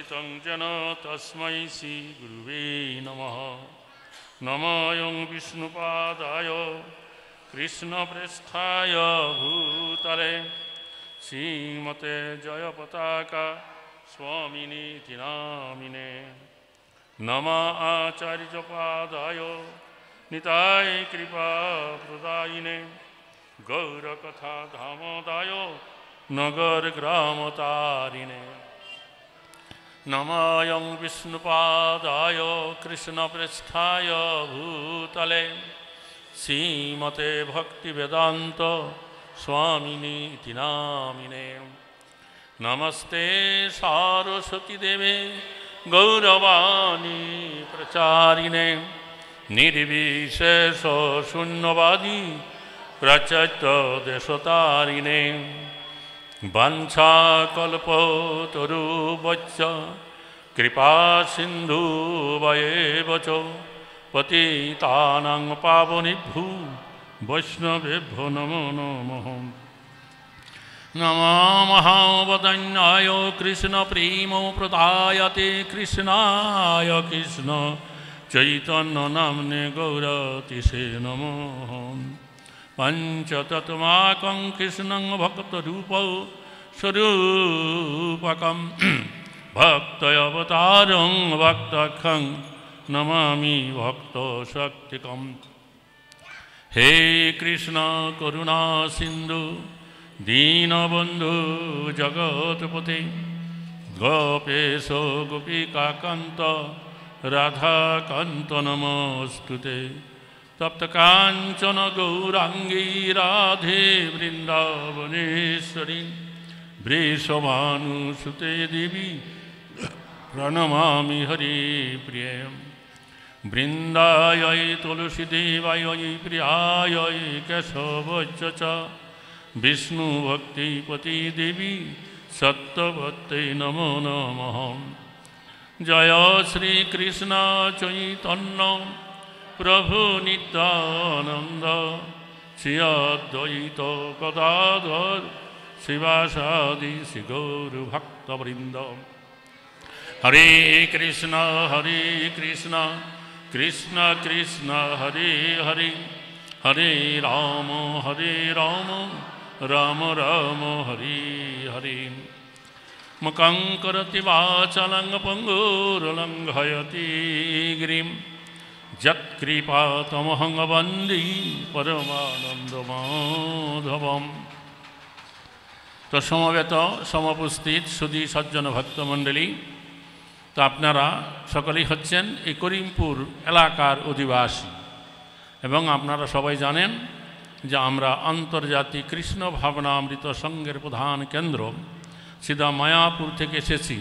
पतितं जन तस्मै श्रीगुरुवे नमः। नमोऽयं विष्णुपादाय कृष्णप्रेष्ठाय भूतले श्रीमते जयपताका स्वामिनीति नामिने। नमः आचार्यपादाय निताय कृपाप्रदायिने गौरकथा धामोदाय नगरग्रामतारिणे। नमोऽयं विष्णुपादाय कृष्णप्रेष्ठाय भूतले श्रीमते भक्तिवेदान्त स्वामिनीति नामिने। नमस्ते सरस्वती देवे गौरवाणी प्रचारिणे निर्विशेष शून्यवादी प्रचलित देशतारिणे। वाञ्छाकल्पतरुभ्यश्च कृपा सिन्धुभ्येव च पतितानां पावनेभ्यो वैष्णवेभ्यो नमो नमः। नमो महावदन्याय कृष्णप्रेमो प्रदायते कृष्णाय कृष्ण चैतन्य नाम्ने गौरतिसे नमः। पंचतत्त्वात्मकं कृष्णं भक्तरूपं स्वरूपकं भक्तावतारं भक्तखं नमामि भक्तशक्तिकम्। हे कृष्ण करुणा सिन्धु दीनबन्धु जगत्पते गोपेश गोपिकान्त राधाकान्त नमोऽस्तुते। तप्त कांचन गौरांगी राधे वृंदावनेश्वरी वृषभानुसुते देवी प्रणमामि हरिप्रिय। वृंदायै तुलसीदेवाय प्रियाय केशवस्य च विष्णुभक्तिपति देवी सत्यवत्यै नमो नमः। जय श्री कृष्ण चैतन्य प्रभु नित्यानंद श्री अद्वैत गदाधर शिवासादि श्री गौर भक्तवृंद। हरे कृष्ण कृष्ण कृष्ण हरे हरे हरे राम राम राम हरे हरे। मुखं करोति वाचालं पङ्गुर्लङ्घयति गिरिं यत्कृपातमहं वन्दे परमानन्दमाधवम्। तो समवेत সমপুস্থিত সুধী সজ্জন ভক্তমণ্ডলী, তো আপনারা সকলেই হচ্ছেন এই করিমপুর এলাকার অধিবাসী এবং আপনারা সবাই জানেন যে আমরা আন্তর্জাতিক কৃষ্ণ ভাবনামৃত সংঘের প্রধান কেন্দ্র সিধা মায়াপুর থেকে এসেছি।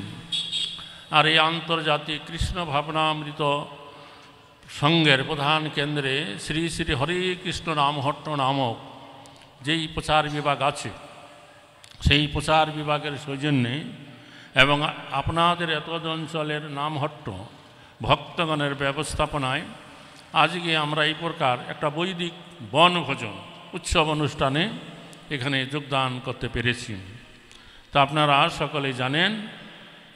আর এই আন্তর্জাতিক কৃষ্ণ ভাবনামৃত সংঘের প্রধান কেন্দ্রে শ্রী শ্রী হরে কৃষ্ণ নামহট্ট নামক যেই প্রচার বিভাগ আছে, সেই প্রচার বিভাগের সৌজন্যে এবং আপনাদের এত অঞ্চলের নামহট্ট ভক্তগণের ব্যবস্থাপনায় আজকে আমরা এই প্রকার একটা বৈদিক বনভোজন উৎসব অনুষ্ঠানে এখানে যোগদান করতে পেরেছি। তা আপনারা সকলেই জানেন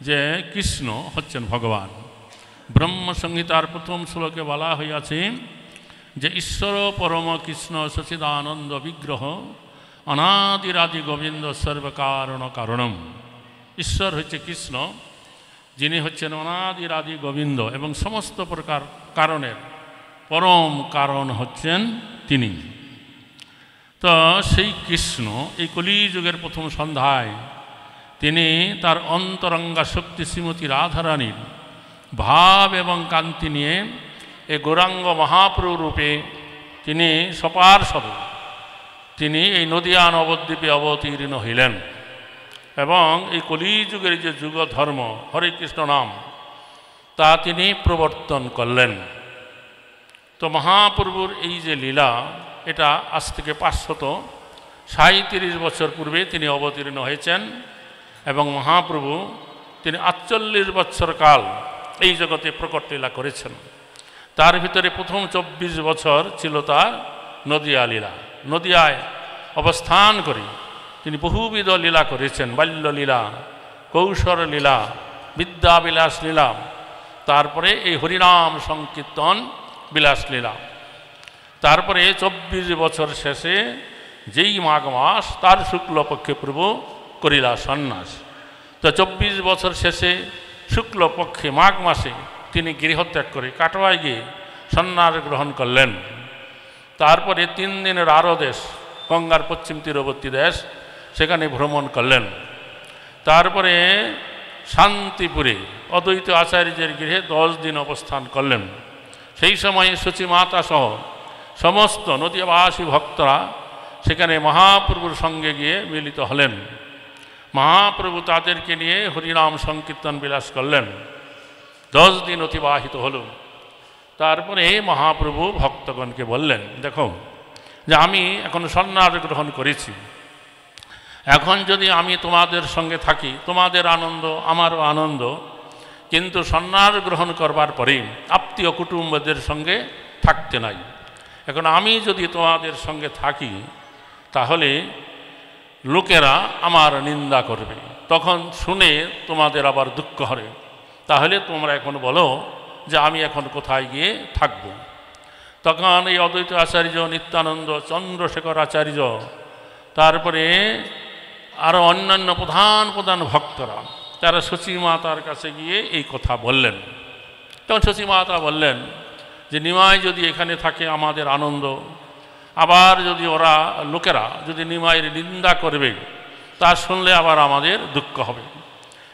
যে কৃষ্ণ হচ্ছেন ভগবান। ব্রহ্মসংহিতার প্রথম শ্লোকে বলা হইয়াছে যে ঈশ্বর পরম কৃষ্ণ সচিদানন্দ বিগ্রহ অনাদিরাদি গোবিন্দ সর্বকারণ কারণম। ঈশ্বর হচ্ছে কৃষ্ণ, যিনি হচ্ছেন অনাদিরাদি গোবিন্দ এবং সমস্ত প্রকার কারণের পরম কারণ হচ্ছেন তিনি। তো সেই কৃষ্ণ এই কলিযুগের প্রথম সন্ধ্যায় তিনি তার অন্তরঙ্গা শক্তি শ্রীমতী রাধারানীর ভাব এবং কান্তি নিয়ে এই গৌরাঙ্গ মহাপ্রভু রূপে তিনি সপার্ষদ তিনি এই নদিয়া নবদ্বীপে অবতীর্ণ হইলেন এবং এই কলিযুগের যে যুগ ধর্ম হরে কৃষ্ণ নাম তা তিনি প্রবর্তন করলেন। তো মহাপ্রভুর এই যে লীলা, এটা আজ থেকে 537 বছর পূর্বে তিনি অবতীর্ণ হয়েছেন এবং মহাপ্রভু তিনি 48 বছর কাল এই জগতে প্রকট লীলা করেছেন। তার ভিতরে প্রথম 24 বছর ছিল তার নদিয়া লীলা। নদিয়ায় অবস্থান করে তিনি বহুবিধ লীলা করেছেন, বাল্যলীলা, কৌশল লীলা বিদ্যা বিলাস নিলাম, তারপরে এই হরিনাম সংকীর্তন বিলাস নিলাম। তারপরে 24 বছর শেষে যেই মাঘ মাস তার শুক্লপক্ষে প্রভু করিলা সন্ন্যাস। তো 24 বছর শেষে শুক্লপক্ষে মাঘ মাসে তিনি গৃহত্যাগ করে কাটোয়ায় গিয়ে সন্ন্যাস গ্রহণ করলেন। তারপরে 3 দিনের আরও দেশ, গঙ্গার পশ্চিম তীরবর্তী দেশ, সেখানে ভ্রমণ করলেন। তারপরে শান্তিপুরে অদ্বৈত আচার্যের গৃহে 10 দিন অবস্থান করলেন। সেই সময়ে সচিমাতা সহ সমস্ত নদীবাসী ভক্তরা সেখানে মহাপ্রভুর সঙ্গে গিয়ে মিলিত হলেন। মহাপ্রভু তাদেরকে নিয়ে হরিনাম সংকীর্তন বিলাস করলেন। 10 দিন অতিবাহিত হল। তারপরে মহাপ্রভু ভক্তগণকে বললেন, দেখো যে আমি এখন সন্ন্যাস গ্রহণ করেছি, এখন যদি আমি তোমাদের সঙ্গে থাকি তোমাদের আনন্দ আমারও আনন্দ, কিন্তু সন্ন্যাস গ্রহণ করবার পরে আত্মীয় কুটুম্বদের সঙ্গে থাকতে নাই। এখন আমি যদি তোমাদের সঙ্গে থাকি তাহলে লোকেরা আমার নিন্দা করবে, তখন শুনে তোমাদের আবার দুঃখ হবে। তাহলে তোমরা এখন বলো যে আমি এখন কোথায় গিয়ে থাকব। তখন এই অদ্বৈত আচার্য, নিত্যানন্দ, চন্দ্রশেখর আচার্য, তারপরে আরও অন্যান্য প্রধান প্রধান ভক্তরা তারা সচিমাতার কাছে গিয়ে এই কথা বললেন। তখন সচিমাতা বললেন যে নিমাই যদি এখানে থাকে আমাদের আনন্দ, আবার যদি ওরা লোকেরা যদি নিমাইয়ের নিন্দা করবে তা শুনলে আবার আমাদের দুঃখ হবে।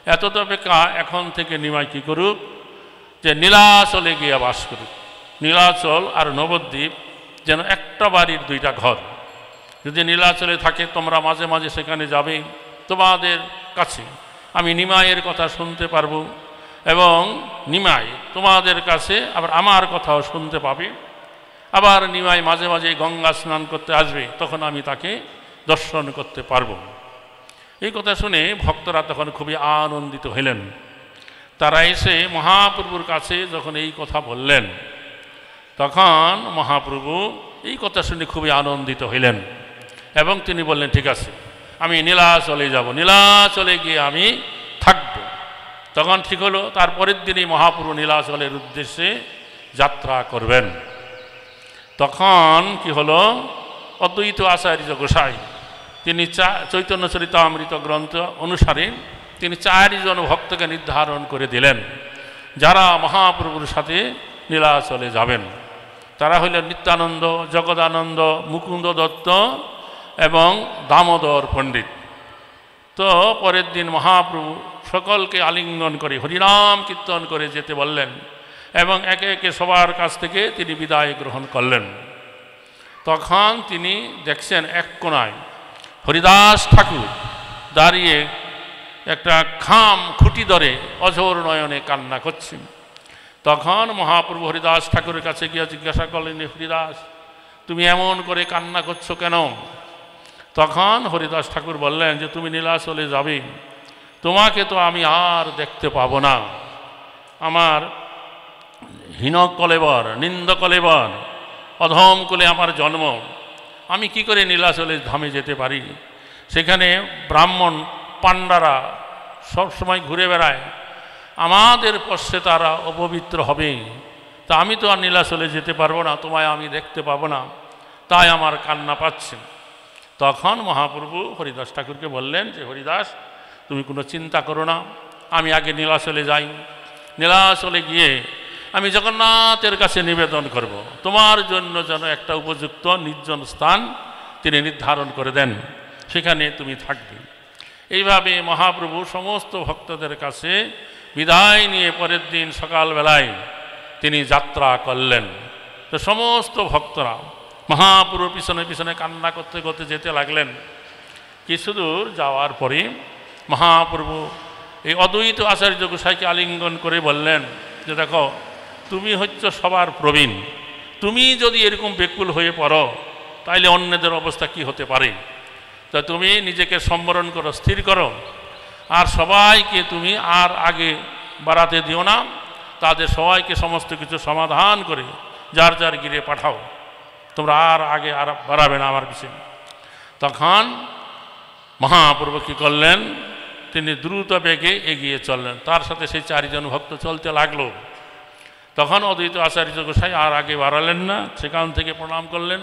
এত তো অপেক্ষা এখন থেকে নিমাই কী করুক, যে নীলাচলে গিয়ে বাস করুক। নীলাচল আর নবদ্বীপ যেন একটা বাড়ির 2টা ঘর। যদি নীলাচলে থাকে তোমরা মাঝে মাঝে সেখানে যাবে, তোমাদের কাছে আমি নিমাইয়ের কথা শুনতে পারবো এবং নিমাই তোমাদের কাছে আবার আমার কথাও শুনতে পাবে। আবার নিমাই মাঝে মাঝে গঙ্গা স্নান করতে আসবে, তখন আমি তাকে দর্শন করতে পারবো। এই কথা শুনে ভক্তরা তখন খুবই আনন্দিত হইলেন। তারা এসে মহাপ্রভুর কাছে যখন এই কথা বললেন, তখন মহাপ্রভু এই কথা শুনে খুবই আনন্দিত হইলেন এবং তিনি বললেন, ঠিক আছে আমি নীলাচলে যাব, নীলাচলে গিয়ে আমি থাকব। তখন ঠিক হলো, তারপরের দিনই মহাপ্রভু নীলাচলের উদ্দেশ্যে যাত্রা করবেন। তখন কি হলো, অদ্বৈত আচার্য গোসাই তিনি চৈতন্য চরিতামৃত গ্রন্থ অনুসারে তিনি 4 জন ভক্তকে নির্ধারণ করে দিলেন যারা মহাপ্রভুর সাথে নীলাচলে যাবেন। তারা হইলেন নিত্যানন্দ, জগদানন্দ, মুকুন্দ দত্ত এবং দামোদর পণ্ডিত। তো পরের দিন মহাপ্রভু সকলকে আলিঙ্গন করে হরিনাম কীর্তন করে যেতে বললেন এবং একে একে সবার কাছ থেকে তিনি বিদায় গ্রহণ করলেন। তখন তিনি দেখছেন এক কোণায় হরিদাস ঠাকুর দাঁড়িয়ে একটা খুঁটি ধরে অঝোর নয়নে কান্না করছেন। তখন মহাপ্রভু হরিদাস ঠাকুরের কাছে গিয়ে জিজ্ঞাসা করলেন, হরিদাস তুমি এমন করে কান্না করছো কেন? তখন হরিদাস ঠাকুর বললেন যে তুমি নীলাচলে যাবে, তোমাকে তো আমি আর দেখতে পাবো না। আমার হীন কলেবর, নিন্দ কলেবর, অধম কোলে আমার জন্ম, আমি কি করে নীলাচলে ধামে যেতে পারি? সেখানে ব্রাহ্মণ পাণ্ডারা সবসময় ঘুরে বেড়ায়, আমাদের পশ্চে তারা অপবিত্র হবে, তা আমি তো আর নীলাচলে যেতে পারবো না, তোমায় আমি দেখতে পাবো না, তাই আমার কান্না পাচ্ছে। তখন মহাপ্রভু হরিদাস ঠাকুরকে বললেন যে হরিদাস তুমি কোনো চিন্তা করো না, আমি আগে নীলাচলে যাই, নীলাচলে গিয়ে আমি জগন্নাথের কাছে নিবেদন করব, তোমার জন্য যেন একটা উপযুক্ত নির্জন স্থান তিনি নির্ধারণ করে দেন, সেখানে তুমি থাকবে। এইভাবে মহাপ্রভু সমস্ত ভক্তদের কাছে বিদায় নিয়ে পরের দিন সকালবেলায় তিনি যাত্রা করলেন। তো সমস্ত ভক্তরা মহাপ্রভুর পিছনে পিছনে কান্না করতে করতে যেতে লাগলেন। কিছু দূর যাওয়ার পরে মহাপ্রভু এই অদ্বৈত আচার্য গোসাইকে আলিঙ্গন করে বললেন যে দেখো তুমি হচ্ছ সবার প্রবীণ, তুমি যদি এরকম বেকুল হয়ে পড়ো তাইলে অন্যদের অবস্থা কি হতে পারে? তা তুমি নিজেকে সম্বরণ করো, স্থির করো, আর সবাইকে তুমি আর আগে বাড়াতে দিও না, তাদের সবাইকে সমস্ত কিছু সমাধান করে যার যার গিরে পাঠাও, তোমরা আর আগে আর বাড়াবে না আমার পিছনে। তখন মহাপ্রভু কী করলেন, তিনি দ্রুত বেগে এগিয়ে চললেন, তার সাথে সেই 4 জন ভক্ত চলতে লাগলো। তখন অদ্বৈত আচার্য গোসাই আর আগে বাড়ালেন না, সেখান থেকে প্রণাম করলেন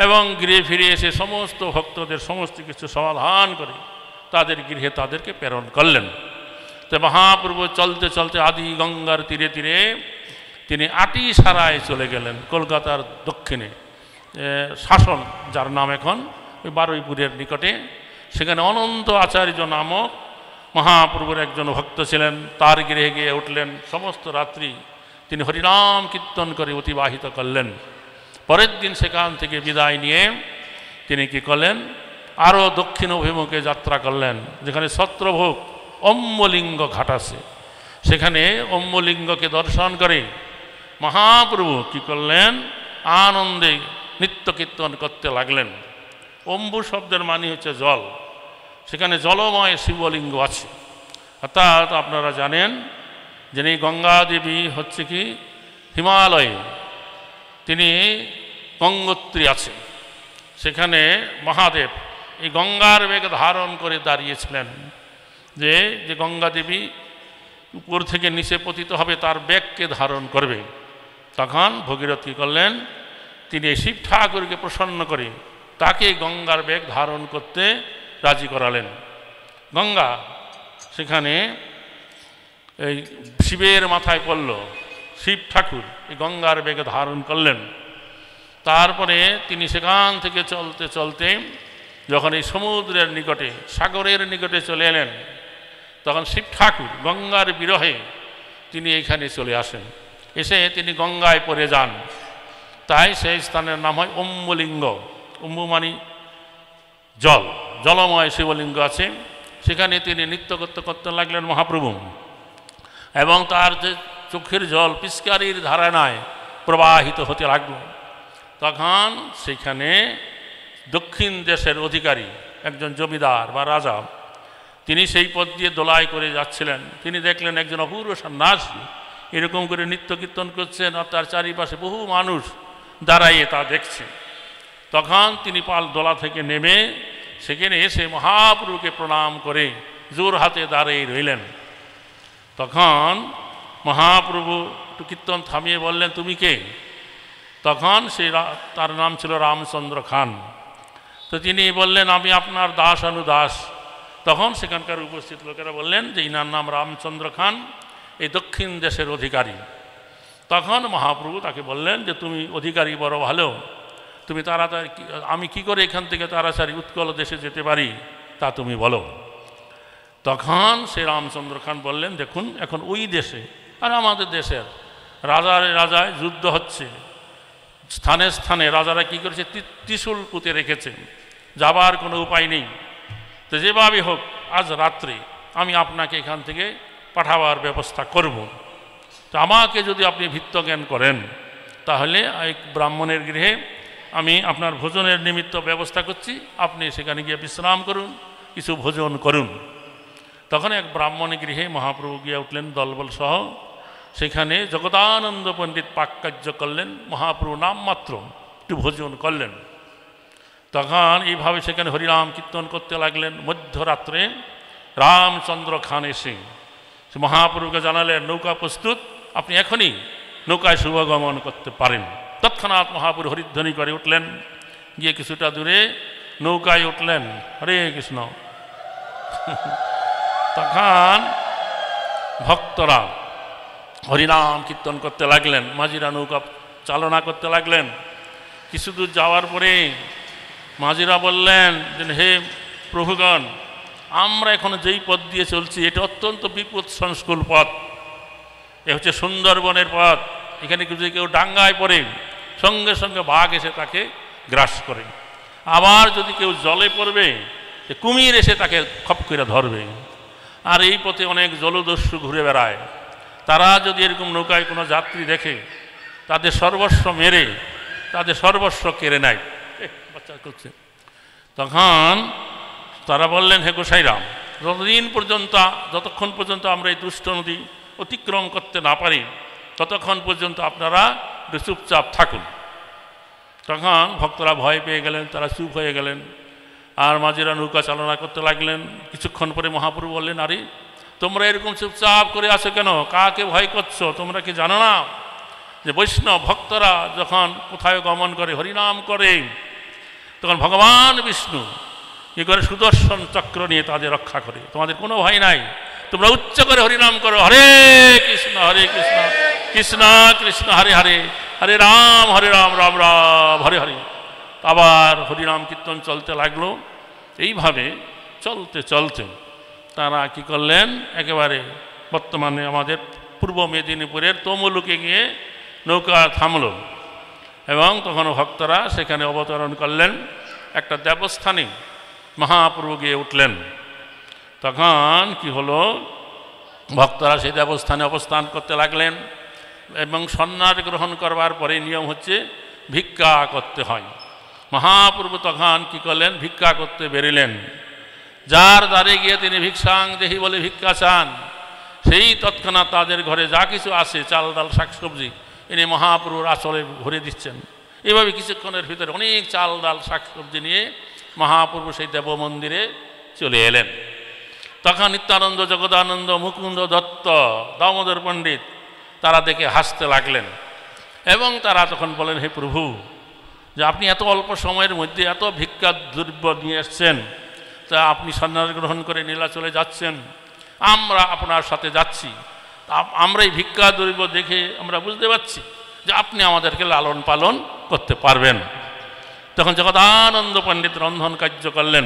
এবং গৃহে ফিরে এসে সমস্ত ভক্তদের সমস্ত কিছু সমাধান করে তাদের গৃহে তাদেরকে প্রেরণ করলেন। তো মহাপ্রভু চলতে চলতে আদি গঙ্গার তীরে তীরে তিনি আটিসারায় চলে গেলেন, কলকাতার দক্ষিণে শাসন, যার নাম এখন ওই বারুইপুরের নিকটে। সেখানে অনন্ত আচার্য নামক মহাপ্রভুর একজন ভক্ত ছিলেন, তার গৃহে গিয়ে উঠলেন। সমস্ত রাত্রি তিনি হরিনাম কীর্তন করে অতিবাহিত করলেন। পরের দিন সেখান থেকে বিদায় নিয়ে তিনি কি করলেন, আরও দক্ষিণ অভিমুখে যাত্রা করলেন, যেখানে ছত্রভোগ অম্বলিঙ্গ ঘাট আছে। সেখানে অম্বলিঙ্গকে দর্শন করে মহাপ্রভু কি করলেন, আনন্দে নিত্য কীর্তন করতে লাগলেন। অম্বু শব্দের মানে হচ্ছে জল, সেখানে জলময় শিবলিঙ্গ আছে। অর্থাৎ আপনারা জানেন যে এই গঙ্গা দেবী হচ্ছে কি হিমালয়ে, তিনি গঙ্গোত্রী আছে। সেখানে মহাদেব এই গঙ্গার বেগ ধারণ করে দাঁড়িয়েছিলেন, যে যে গঙ্গা দেবী উপর থেকে নিচে পতিত হবে তার বেগকে ধারণ করবে। তখন ভগীরথ কী করলেন, তিনি শিব ঠাকুরকে প্রসন্ন করে তাকে গঙ্গার বেগ ধারণ করতে রাজি করালেন। গঙ্গা সেখানে এই শিবের মাথায় পড়ল, শিব ঠাকুর এই গঙ্গার বেগ ধারণ করলেন। তারপরে তিনি সেখান থেকে চলতে চলতে যখন এই সমুদ্রের নিকটে, সাগরের নিকটে চলে এলেন, তখন শিব ঠাকুর গঙ্গার বিরহে তিনি এইখানে চলে আসেন। এসে তিনি গঙ্গায় পড়ে যান, তাই সেই স্থানের নাম হয় অম্বলিঙ্গ। অম্বু মানে জল, জলময় শিবলিঙ্গ আছে। সেখানে তিনি নৃত্য করতে করতে লাগলেন মহাপ্রভু, এবং তার যে চোখের জল পিচকারির ধারণায় প্রবাহিত হতে লাগল। তখন সেখানে দক্ষিণ দেশের অধিকারী একজন জমিদার বা রাজা, তিনি সেই পথ দিয়ে দোলাই করে যাচ্ছিলেন। তিনি দেখলেন একজন অপূর্ব সন্ন্যাসী এরকম করে নৃত্য কীর্তন করছেন, আর তার চারিপাশে বহু মানুষ দাঁড়াইয়ে তা দেখছে। তখন তিনি পাল দোলা থেকে নেমে সেখানে এসে মহাপ্রভুকে প্রণাম করে জোর হাতে দাঁড়িয়ে রইলেন। তখন মহাপ্রভু একটু কীর্তন থামিয়ে বললেন, তুমি কে? তখন তার নাম ছিল রামচন্দ্র খান। তো তিনি বললেন, আমি আপনার দাস অনুদাস। তখন সেখানকার উপস্থিত লোকেরা বললেন যে ইনার নাম রামচন্দ্র খান, এই দক্ষিণ দেশের অধিকারী। তখন মহাপ্রভু তাকে বললেন যে তুমি অধিকারী বড় ভালো, তুমি তাড়াতাড়ি, আমি কি করে এখান থেকে তাড়াতাড়ি উৎকল দেশে যেতে পারি তা তুমি বলো। তখন সে রামচন্দ্র খান বললেন, দেখুন এখন ওই দেশে আর আমাদের দেশের রাজায় যুদ্ধ হচ্ছে, স্থানে স্থানে রাজারা কি করেছে, ত্রিশূল পুঁতে রেখেছে, যাবার কোনো উপায় নেই। তো যেভাবে হোক আজ রাত্রে আমি আপনাকে এখান থেকে পাঠাবার ব্যবস্থা করব। তো আমাকে যদি আপনি ভিত্ত জ্ঞান করেন, তাহলে এক ব্রাহ্মণের গৃহে আমি আপনার ভোজনের নিমিত্ত ব্যবস্থা করছি, আপনি সেখানে গিয়ে বিশ্রাম করুন, কিছু ভোজন করুন। তখন এক ব্রাহ্মণের গৃহে মহাপ্রভু গিয়ে উঠলেন দলবল সহ। সেখানে জগদানন্দ পণ্ডিত পাককার্য করলেন, মহাপ্রভু নামমাত্র একটু ভোজন করলেন। তখন এইভাবে সেখানে হরিনাম কীর্তন করতে লাগলেন। মধ্যরাত্রে রামচন্দ্র খান এসে মহাপ্রভুকে জানালেন, নৌকা প্রস্তুত, আপনি এখনই নৌকায় শুভগমন করতে পারেন। তৎক্ষণাৎ মহাপ্রভু হরিধ্বনি করে উঠলেন, গিয়ে কিছুটা দূরে নৌকায় উঠলেন। হরে কৃষ্ণ। তখন ভক্তরা হরিনাম কীর্তন করতে লাগলেন, মাঝিরা নৌকা চালনা করতে লাগলেন। কিছু দূর যাওয়ার পরে মাঝিরা বললেন যে, হে প্রভুগণ, আমরা এখন যেই পথ দিয়ে চলছি এটা অত্যন্ত বিপদ সংস্কুল পথ, এ হচ্ছে সুন্দরবনের পথ। এখানে যদি কেউ ডাঙ্গায় পড়ে সঙ্গে সঙ্গে বাঘ এসে তাকে গ্রাস করে, আবার যদি কেউ জলে পড়বে কুমির এসে তাকে খপ করে ধরবে। আর এই পথে অনেক জলদস্যু ঘুরে বেড়ায়, তারা যদি এরকম নৌকায় কোনো যাত্রী দেখে তাদের সর্বস্ব মেরে তাদের সর্বস্ব কেড়ে নেয়। বাচ্চা করছে। তখন তারা বললেন, হে গোসাইরাম, যতক্ষণ পর্যন্ত আমরা এই দুষ্ট নদী অতিক্রম করতে না পারি ততক্ষণ পর্যন্ত আপনারা একটু চুপচাপ থাকুন। তখন ভক্তরা ভয় পেয়ে গেলেন, তারা চুপ হয়ে গেলেন। আর মাঝিরা নৌকা চালনা করতে লাগলেন। কিছুক্ষণ পরে মহাপ্রভু বললেন, আরে তোমরা এরকম চুপচাপ করে আছো কেন? কাকে ভয় করছো? তোমরা কি জানো না যে বৈষ্ণব ভক্তরা যখন কোথায় গমন করে, হরিনাম করে, তখন ভগবান বিষ্ণু কি করে সুদর্শন চক্র নিয়ে তাদের রক্ষা করে। তোমাদের কোনো ভয় নাই, তোমরা উচ্চ করে হরিনাম করো, হরে কৃষ্ণ কৃষ্ণ কৃষ্ণ হরে হরে, হরে রাম রাম রাম হরে হরে। আবার হরিনাম কীর্তন চলতে লাগলো। এইভাবে চলতে চলতে তারা কি করলেন, একেবারে বর্তমানে আমাদের পূর্ব মেদিনীপুরের তমলুকে গিয়ে নৌকা থামলো এবং তখন ভক্তরা সেখানে অবতরণ করলেন। একটা দেবস্থানে মহাপ্রভু গিয়ে উঠলেন। তখন কি হলো, ভক্তরা সেই দেবস্থানে অবস্থান করতে লাগলেন এবং সন্ন্যাস গ্রহণ করবার পরে নিয়ম হচ্ছে ভিক্ষা করতে হয়। মহাপ্রভু তখন কি করলেন, ভিক্ষা করতে বেরিলেন। যার দ্বারে গিয়ে তিনি ভিক্ষাং দেহি বলে ভিক্ষা চান, সেই তৎক্ষণাৎ তাদের ঘরে যা কিছু আছে, চাল ডাল শাকসবজি, এনে মহাপ্রভুর আঁচলে ভরে দিচ্ছেন। এভাবে কিছুক্ষণের ভিতরে অনেক চাল ডাল শাকসবজি নিয়ে মহাপ্রভু সেই দেব মন্দিরে চলে এলেন। তখন নিত্যানন্দ, জগদানন্দ, মুকুন্দ দত্ত, দামোদর পণ্ডিত তারা দেখে হাসতে লাগলেন এবং তারা তখন বলেন, হে প্রভু, যে আপনি এত অল্প সময়ের মধ্যে এত ভিক্ষা দ্রব্য নিয়ে এসছেন, তা আপনি সন্ন্যাস গ্রহণ করে নীলাচলে যাচ্ছেন, আমরা আপনার সাথে যাচ্ছি। আমরা এই ভিক্ষা দ্রব্য দেখে আমরা বুঝতে পারছি যে আপনি আমাদেরকে লালন পালন করতে পারবেন। তখন জগদানন্দ পণ্ডিত রন্ধন কার্য করলেন।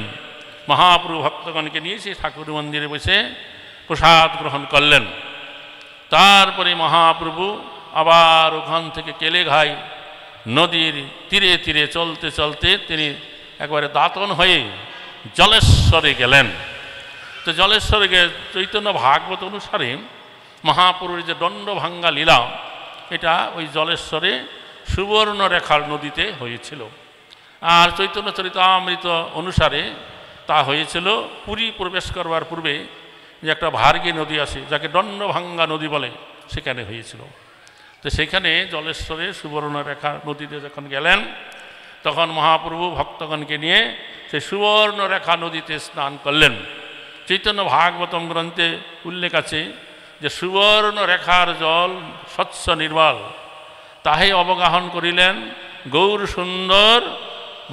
মহাপ্রভু ভক্তগণকে নিয়ে সেই ঠাকুর মন্দিরে বসে প্রসাদ গ্রহণ করলেন। তারপরে মহাপ্রভু আবার ওখান থেকে কেলেঘাই নদীর তীরে তীরে চলতে চলতে তিনি একবারে দাঁতন হয়ে জলেশ্বরে গেলেন। তো জলেশ্বরে গিয়ে চৈতন্য ভাগবত অনুসারে মহাপ্রভুর যে দণ্ডভাঙ্গা লীলা, এটা ওই জলেশ্বরে সুবর্ণরেখার নদীতে হয়েছিল। আর চৈতন্য চরিতামৃত অনুসারে তা হয়েছিল পুরী প্রবেশ করবার পূর্বে যে একটা ভার্গী নদী আছে, যাকে দণ্ডভাঙ্গা নদী বলে, সেখানে হয়েছিল। তো সেখানে জলেশ্বরে সুবর্ণরেখা নদীতে যখন গেলেন, তখন মহাপ্রভু ভক্তগণকে নিয়ে সেই সুবর্ণরেখা নদীতে স্নান করলেন। চৈতন্য ভাগবতম গ্রন্থে উল্লেখ আছে যে সুবর্ণরেখার জল স্বচ্ছ নির্মল, তাহে অবগাহন করিলেন গৌর সুন্দর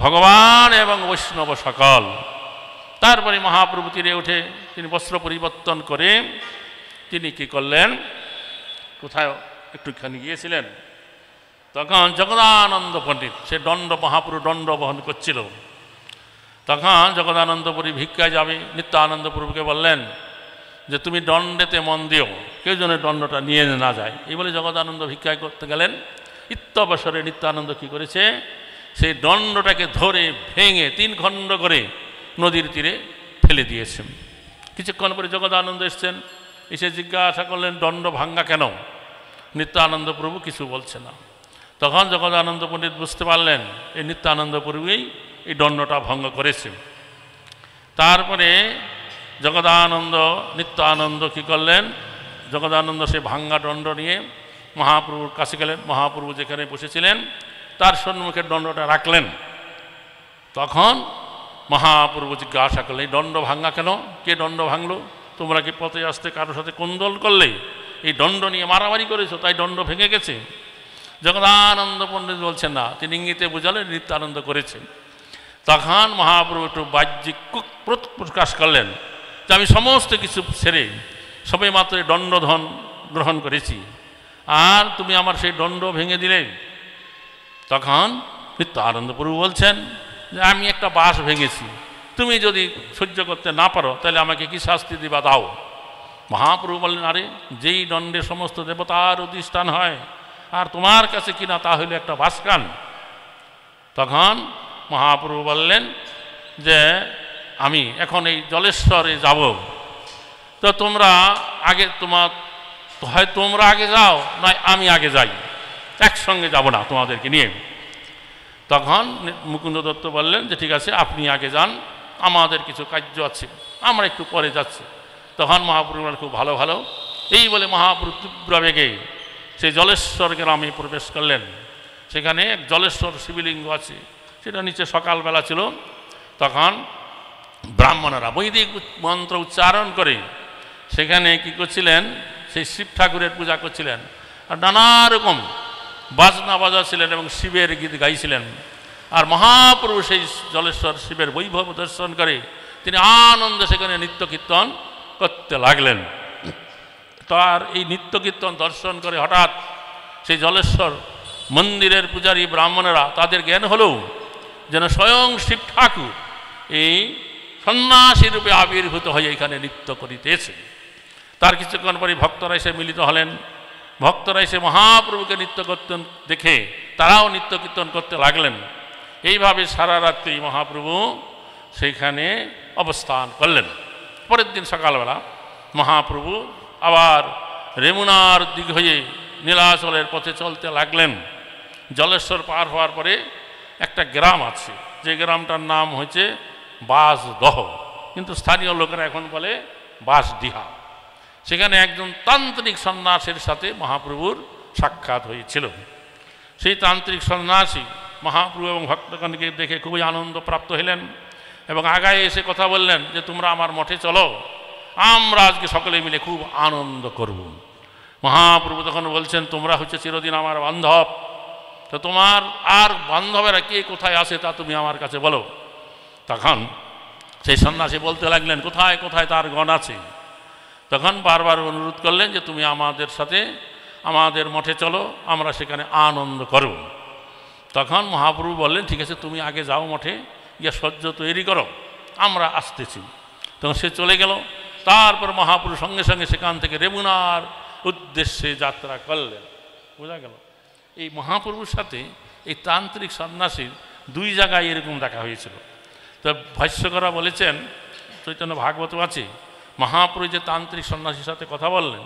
ভগবান এবং বৈষ্ণব সকল। তারপরে মহাপ্রভু তীরে উঠে তিনি বস্ত্র পরিবর্তন করে তিনি কি করলেন, কোথায় একটুখানি গিয়েছিলেন, তখন জগদানন্দ পণ্ডিত সে মহাপ্রভু দণ্ড বহন করছিল। তখন জগদানন্দপুরী ভিক্ষায় যাবে, নিত্যানন্দপ্রভুকে বললেন যে তুমি দণ্ডেতে মন দিও, কেউ যেন দণ্ডটা নিয়ে না যায়। এই বলে জগদানন্দ ভিক্ষায় করতে গেলেন। ইত্যবসরে নিত্যানন্দ কী করেছে, সেই দণ্ডটাকে ধরে ভেঙে 3 খণ্ড করে নদীর তীরে ফেলে দিয়েছেন। কিছুক্ষণ পরে জগদানন্দ এসছেন, এসে জিজ্ঞাসা করলেন দণ্ড ভাঙ্গা কেন? নিত্যানন্দ প্রভু কিছু বলছে না। তখন জগদানন্দ পণ্ডিত বুঝতে পারলেন এই নিত্যানন্দ প্রভুই এই দণ্ডটা ভঙ্গ করেছে। তারপরে জগদানন্দ নিত্যানন্দ কী করলেন, জগদানন্দ সে ভাঙ্গা দণ্ড নিয়ে মহাপ্রভুর কাছে গেলেন। মহাপ্রভু যেখানে বসেছিলেন তার সম্মুখে দণ্ডটা রাখলেন। তখন মহাপ্রভু জিজ্ঞাসা করলেন এই দণ্ড ভাঙ্গা কেন? কে দণ্ড ভাঙলো? তোমরা কি পথে আসতে কারোর সাথে কোন্দল করলে? এই দণ্ড নিয়ে মারামারি করেছো, তাই দণ্ড ভেঙে গেছে? জগদানন্দ পণ্ডিত বলছেন না, তিনি ইঙ্গিতে বুঝালেন নিত্যানন্দ করেছেন। তখন মহাপ্রভু একটু বাহ্যিক প্রকাশ করলেন যে আমি সমস্ত কিছু ছেড়ে সবাই মাত্র দণ্ডধন গ্রহণ করেছি, আর তুমি আমার সেই দণ্ড ভেঙে দিলে। তখন নিত্যানন্দ প্রভু বলছেন যে আমি একটা বাঁশ ভেঙেছি, তুমি যদি সহ্য করতে না পারো তাহলে আমাকে কি শাস্তি দিবা দাও। মহাপ্রভু বললেন, আরে যেই দণ্ডে সমস্ত দেবতার অধিষ্ঠান হয়, আর তোমার কাছে কিনা তা হইল একটা বাঁশকান। তখন মহাপ্রভু বললেন যে আমি এখন এই জলেশ্বরে যাব, তো তোমরা আগে হয় তোমরা আগে যাও, নয় আমি আগে যাই, একসঙ্গে যাব না তোমাদেরকে নিয়ে। তখন মুকুন্দ দত্ত বললেন যে ঠিক আছে, আপনি আগে যান, আমাদের কিছু কার্য আছে, আমরা একটু পরে যাচ্ছি। তখন মহাপ্রভু খুব ভালো ভালো এই বলে মহাপ্রভু তীব্র বেগে সেই জলেশ্বর গ্রামে প্রবেশ করলেন। সেখানে এক জলেশ্বর শিবলিঙ্গ আছে, সেটা নিচে সকালবেলা ছিল। তখন ব্রাহ্মণরা বৈদিক মন্ত্র উচ্চারণ করে সেখানে কী করছিলেন, সেই শিব ঠাকুরের পূজা করছিলেন আর নানা রকম বাজনা বাজাচ্ছিলেন এবং শিবের গীত গাইছিলেন। আর মহাপ্রভু সেই জলেশ্বর শিবের বৈভব দর্শন করে তিনি আনন্দে সেখানে নিত্য কীর্তন করতে লাগলেন। তার এই নিত্য কীর্তন দর্শন করে হঠাৎ সেই জলেশ্বর মন্দিরের পূজারী ব্রাহ্মণেরা তাদের জ্ঞান হলো যেন স্বয়ং শিব ঠাকুর এই সন্ন্যাসী রূপে আবির্ভূত হয়ে এখানে নৃত্য করিতেছে। তার কিছুক্ষণ পরে ভক্তরা এসে মিলিত হলেন। ভক্তরা এসে মহাপ্রভুকে নৃত্য কীর্তন দেখে তারাও নৃত্য কীর্তন করতে লাগলেন। এইভাবে সারা রাত্রি মহাপ্রভু সেইখানে অবস্থান করলেন। পরের দিন সকালবেলা মহাপ্রভু আবার রেমুনার দিক হয়ে নীলাচলের পথে চলতে লাগলেন। জলেশ্বর পার হওয়ার পরে একটা গ্রাম আছে, যে গ্রামটার নাম হয়েছে বাসদহ, কিন্তু স্থানীয় লোকেরা এখন বলে বাসডিহা। সেখানে একজন তান্ত্রিক সন্ন্যাসীর সাথে মহাপ্রভুর সাক্ষাৎ হয়েছিল। সেই তান্ত্রিক সন্ন্যাসী মহাপ্রভু এবং ভক্তগণকে দেখে খুবই আনন্দ প্রাপ্ত হলেন এবং আগায় এসে কথা বললেন যে তোমরা আমার মঠে চলো, আমরা আজকে সকলে মিলে খুব আনন্দ করব। মহাপ্রভু তখন বলছেন তোমরা হচ্ছে চিরদিন আমার বান্ধব, তো তোমার আর বান্ধবেরা কে কোথায় আছে তা তুমি আমার কাছে বলো। তখন সেই সন্ন্যাসী বলতে লাগলেন কোথায় কোথায় তার গণ আছে। তখন বারবার অনুরোধ করলেন যে তুমি আমাদের সাথে আমাদের মঠে চলো, আমরা সেখানে আনন্দ করব। তখন মহাপ্রভু বললেন ঠিক আছে তুমি আগে যাও মঠে, গিয়ে সহ্য তৈরি করো, আমরা আসতেছি। তখন সে চলে গেল। তারপর মহাপ্রভু সঙ্গে সঙ্গে সেখান থেকে রেমুনার উদ্দেশ্যে যাত্রা করলেন। বোঝা গেল এই মহাপ্রভুর সাথে এই তান্ত্রিক সন্ন্যাসীর দুই জায়গায় এরকম দেখা হয়েছিল। তো ভাষ্যকরা বলেছেন, চৈতন্য ভাগবত আছে, মহাপ্রভু যে তান্ত্রিক সন্ন্যাসীর সাথে কথা বললেন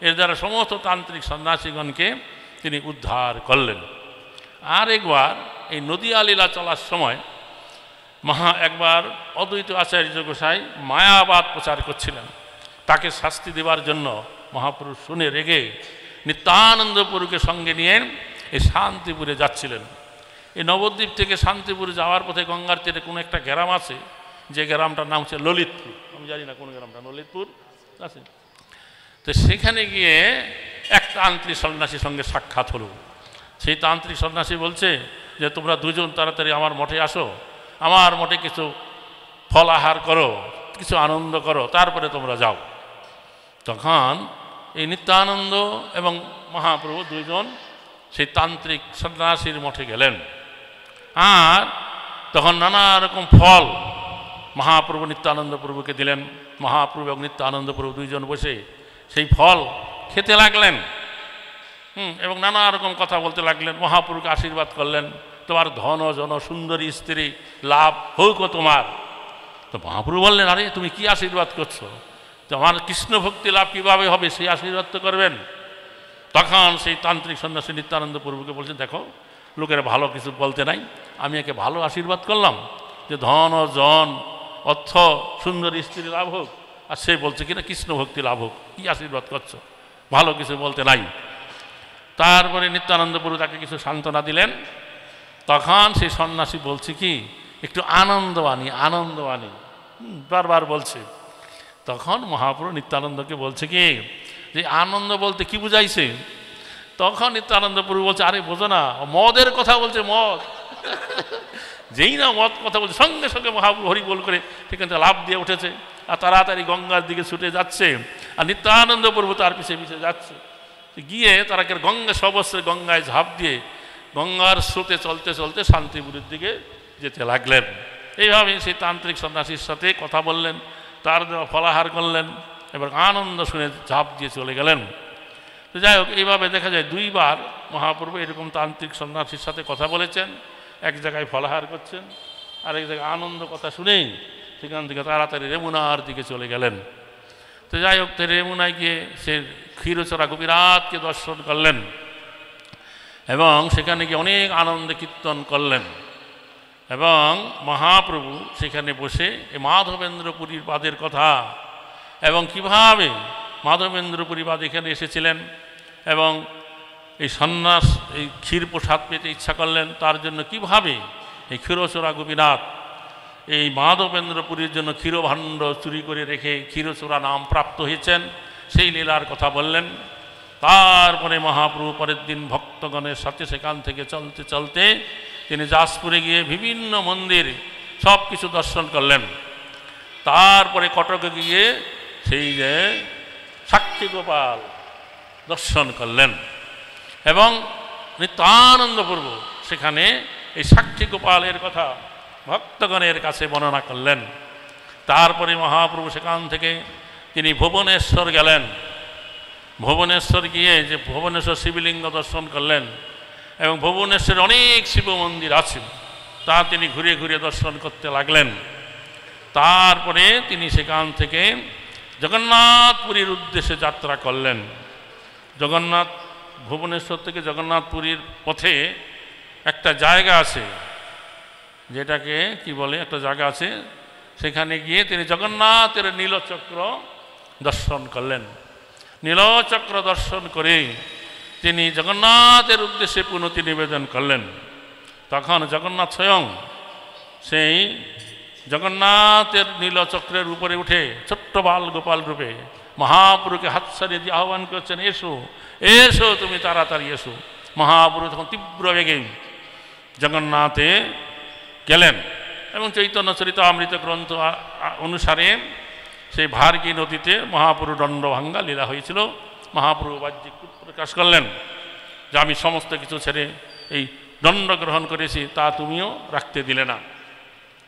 এর দ্বারা সমস্ত তান্ত্রিক সন্ন্যাসীগণকে তিনি উদ্ধার করলেন। আর একবার এই নদিয়া লীলা চলার সময় একবার অদ্বৈত আচার্য গোসাই মায়াবাদ প্রচার করছিলেন। তাকে শাস্তি দেওয়ার জন্য মহাপুরুষ শুনে রেগে নিত্যানন্দপুরকে সঙ্গে নিয়ে এই শান্তিপুরে যাচ্ছিলেন। এই নবদ্বীপ থেকে শান্তিপুরে যাওয়ার পথে গঙ্গার তীরে কোনো একটা গ্রাম আছে, যে গ্রামটার নাম হচ্ছে ললিতপুর। আমি জানি না কোন গ্রামটা, ললিতপুর আছে। তো সেখানে গিয়ে এক তান্ত্রিক সন্ন্যাসীর সঙ্গে সাক্ষাৎ হলো। সেই তান্ত্রিক সন্ন্যাসী বলছে যে তোমরা দুজন তাড়াতাড়ি আমার মঠে আসো, আমার মঠে কিছু ফল আহার করো, কিছু আনন্দ করো, তারপরে তোমরা যাও। তখন এই নিত্যানন্দ এবং মহাপ্রভু দুইজন সেই তান্ত্রিক সন্ন্যাসীর মঠে গেলেন। আর তখন নানা রকম ফল মহাপ্রভু নিত্যানন্দ প্রভুকে দিলেন। মহাপ্রভু এবং নিত্যানন্দ প্রভু দুইজন বসে সেই ফল খেতে লাগলেন এবং নানা রকম কথা বলতে লাগলেন। মহাপ্রভুকে আশীর্বাদ করলেন, তোমার ধন জন সুন্দরী স্ত্রী লাভ হোক তোমার। তো মহাপ্রভু বললেন আরে তুমি কি আশীর্বাদ করছো, তো আমার কৃষ্ণ ভক্তি লাভ কীভাবে হবে সেই আশীর্বাদ তো করবেন। তখন সেই তান্ত্রিক সন্ন্যাসী নিত্যানন্দ প্রভুকে বলছেন দেখো লোকের ভালো কিছু বলতে নাই, আমি একে ভালো আশীর্বাদ করলাম যে ধন জন অর্থ সুন্দর স্ত্রী লাভ হোক, আর সে বলছে কিনা কৃষ্ণ ভক্তি লাভ হোক, কী আশীর্বাদ করছো, ভালো কিছু বলতে নাই। তারপরে নিত্যানন্দ প্রভু তাকে কিছু সান্ত্বনা দিলেন। তখন সেই সন্ন্যাসী বলছে কি একটু আনন্দবাণী আনন্দবাণী বারবার বলছে। তখন মহাপ্রভু নিত্যানন্দকে বলছে কি যে আনন্দ বলতে কি বুঝাইছে। তখন নিত্যানন্দ প্রভু বলছে আরে বোঝো না, মদের কথা বলছে, মদ। যেই না মদ কথা বলছে সঙ্গে সঙ্গে মহাপ্রভু হরি বল করে সেখান থেকে লাভ দিয়ে উঠেছে আর তাড়াতাড়ি গঙ্গার দিকে ছুটে যাচ্ছে। আর নিত্যানন্দ প্রভু তার পিছিয়ে পিছিয়ে যাচ্ছে। গিয়ে তারা গঙ্গা সবস্ত্রে গঙ্গায় ঝাঁপ দিয়ে গঙ্গার স্রোতে চলতে চলতে শান্তিপুরের দিকে যেতে লাগলেন। এইভাবে সেই তান্ত্রিক সন্ন্যাসীর সাথে কথা বললেন, তার ফলাহার করলেন এবং আনন্দ শুনে ঝাঁপ দিয়ে চলে গেলেন। তো যাই হোক এইভাবে দেখা যায় দুইবার মহাপ্রভু এরকম তান্ত্রিক সন্ন্যাসীর সাথে কথা বলেছেন, এক জায়গায় ফলাহার করছেন আর এক জায়গায় আনন্দ কথা শুনেই সেখান থেকে তাড়াতাড়ি রেমুনার দিকে চলে গেলেন। তো যাই হোক রেমুনায় গিয়ে সে ক্ষীরচোরা গোপীনাথকে দর্শন করলেন এবং সেখানে গিয়ে অনেক আনন্দে কীর্তন করলেন। এবং মহাপ্রভু সেখানে বসে এই মাধবেন্দ্রপুরীর বাদের কথা এবং কিভাবে মাধবেন্দ্রপুরী বাদ এখানে এসেছিলেন এবং এই সন্ন্যাস এই ক্ষীর প্রসাদ পেতে ইচ্ছা করলেন, তার জন্য কিভাবে এই ক্ষীরচোরা গোপীনাথ এই মাধবেন্দ্রপুরীর জন্য ক্ষীরভাণ্ড চুরি করে রেখে ক্ষীরচোরা নাম প্রাপ্ত হয়েছেন, সেই লীলার কথা বললেন। তারপরে মহাপ্রভু পরের দিন ভক্তগণের সাথে সেখান থেকে চলতে চলতে তিনি যাজপুরে গিয়ে বিভিন্ন মন্দির সব কিছু দর্শন করলেন। তারপরে কটকে গিয়ে সেই যে সাক্ষী গোপাল দর্শন করলেন এবং নিত্যানন্দপূর্ব সেখানে এই সাক্ষী গোপালের কথা ভক্তগণের কাছে বর্ণনা করলেন। তারপরে মহাপ্রভু সেখান থেকে তিনি ভুবনেশ্বর গেলেন। ভুবনেশ্বর গিয়ে যে ভুবনেশ্বর শিবলিঙ্গ দর্শন করলেন এবং ভুবনেশ্বরে অনেক শিব মন্দির আছে, তা তিনি ঘুরে ঘুরে দর্শন করতে লাগলেন। তারপরে তিনি সেখান থেকে জগন্নাথপুরীর উদ্দেশ্যে যাত্রা করলেন। জগন্নাথ ভুবনেশ্বর থেকে জগন্নাথপুরীর পথে একটা জায়গা আছে, যেটাকে কি বলে, একটা জায়গা আছে, সেখানে গিয়ে তিনি জগন্নাথের নীলচক্র দর্শন করলেন। নীলচক্র দর্শন করে তিনি জগন্নাথের উদ্দেশ্যে পুনতি নিবেদন করলেন। তখন জগন্নাথ স্বয়ং সেই জগন্নাথের নীলচক্রের উপরে উঠে ছোট্ট বাল গোপাল রূপে মহাপুরুকে হাত ছাড়িয়ে দিয়ে আহ্বান করছেন, এসো এসো, তুমি তাড়াতাড়ি এসো। মহাপুরু তখন তীব্র বেগে জগন্নাথে গেলেন এবং চৈতন্য চরিতামৃত গ্রন্থ অনুসারে সেই ভার্গী নদীতে মহাপুরু দণ্ডভাঙ্গা লীলা হয়েছিল। মহাপ্রভু বাহ্যিক প্রকাশ করলেন যে আমি সমস্ত কিছু ছেড়ে এই দণ্ড গ্রহণ করেছি, তা তুমিও রাখতে দিলে না,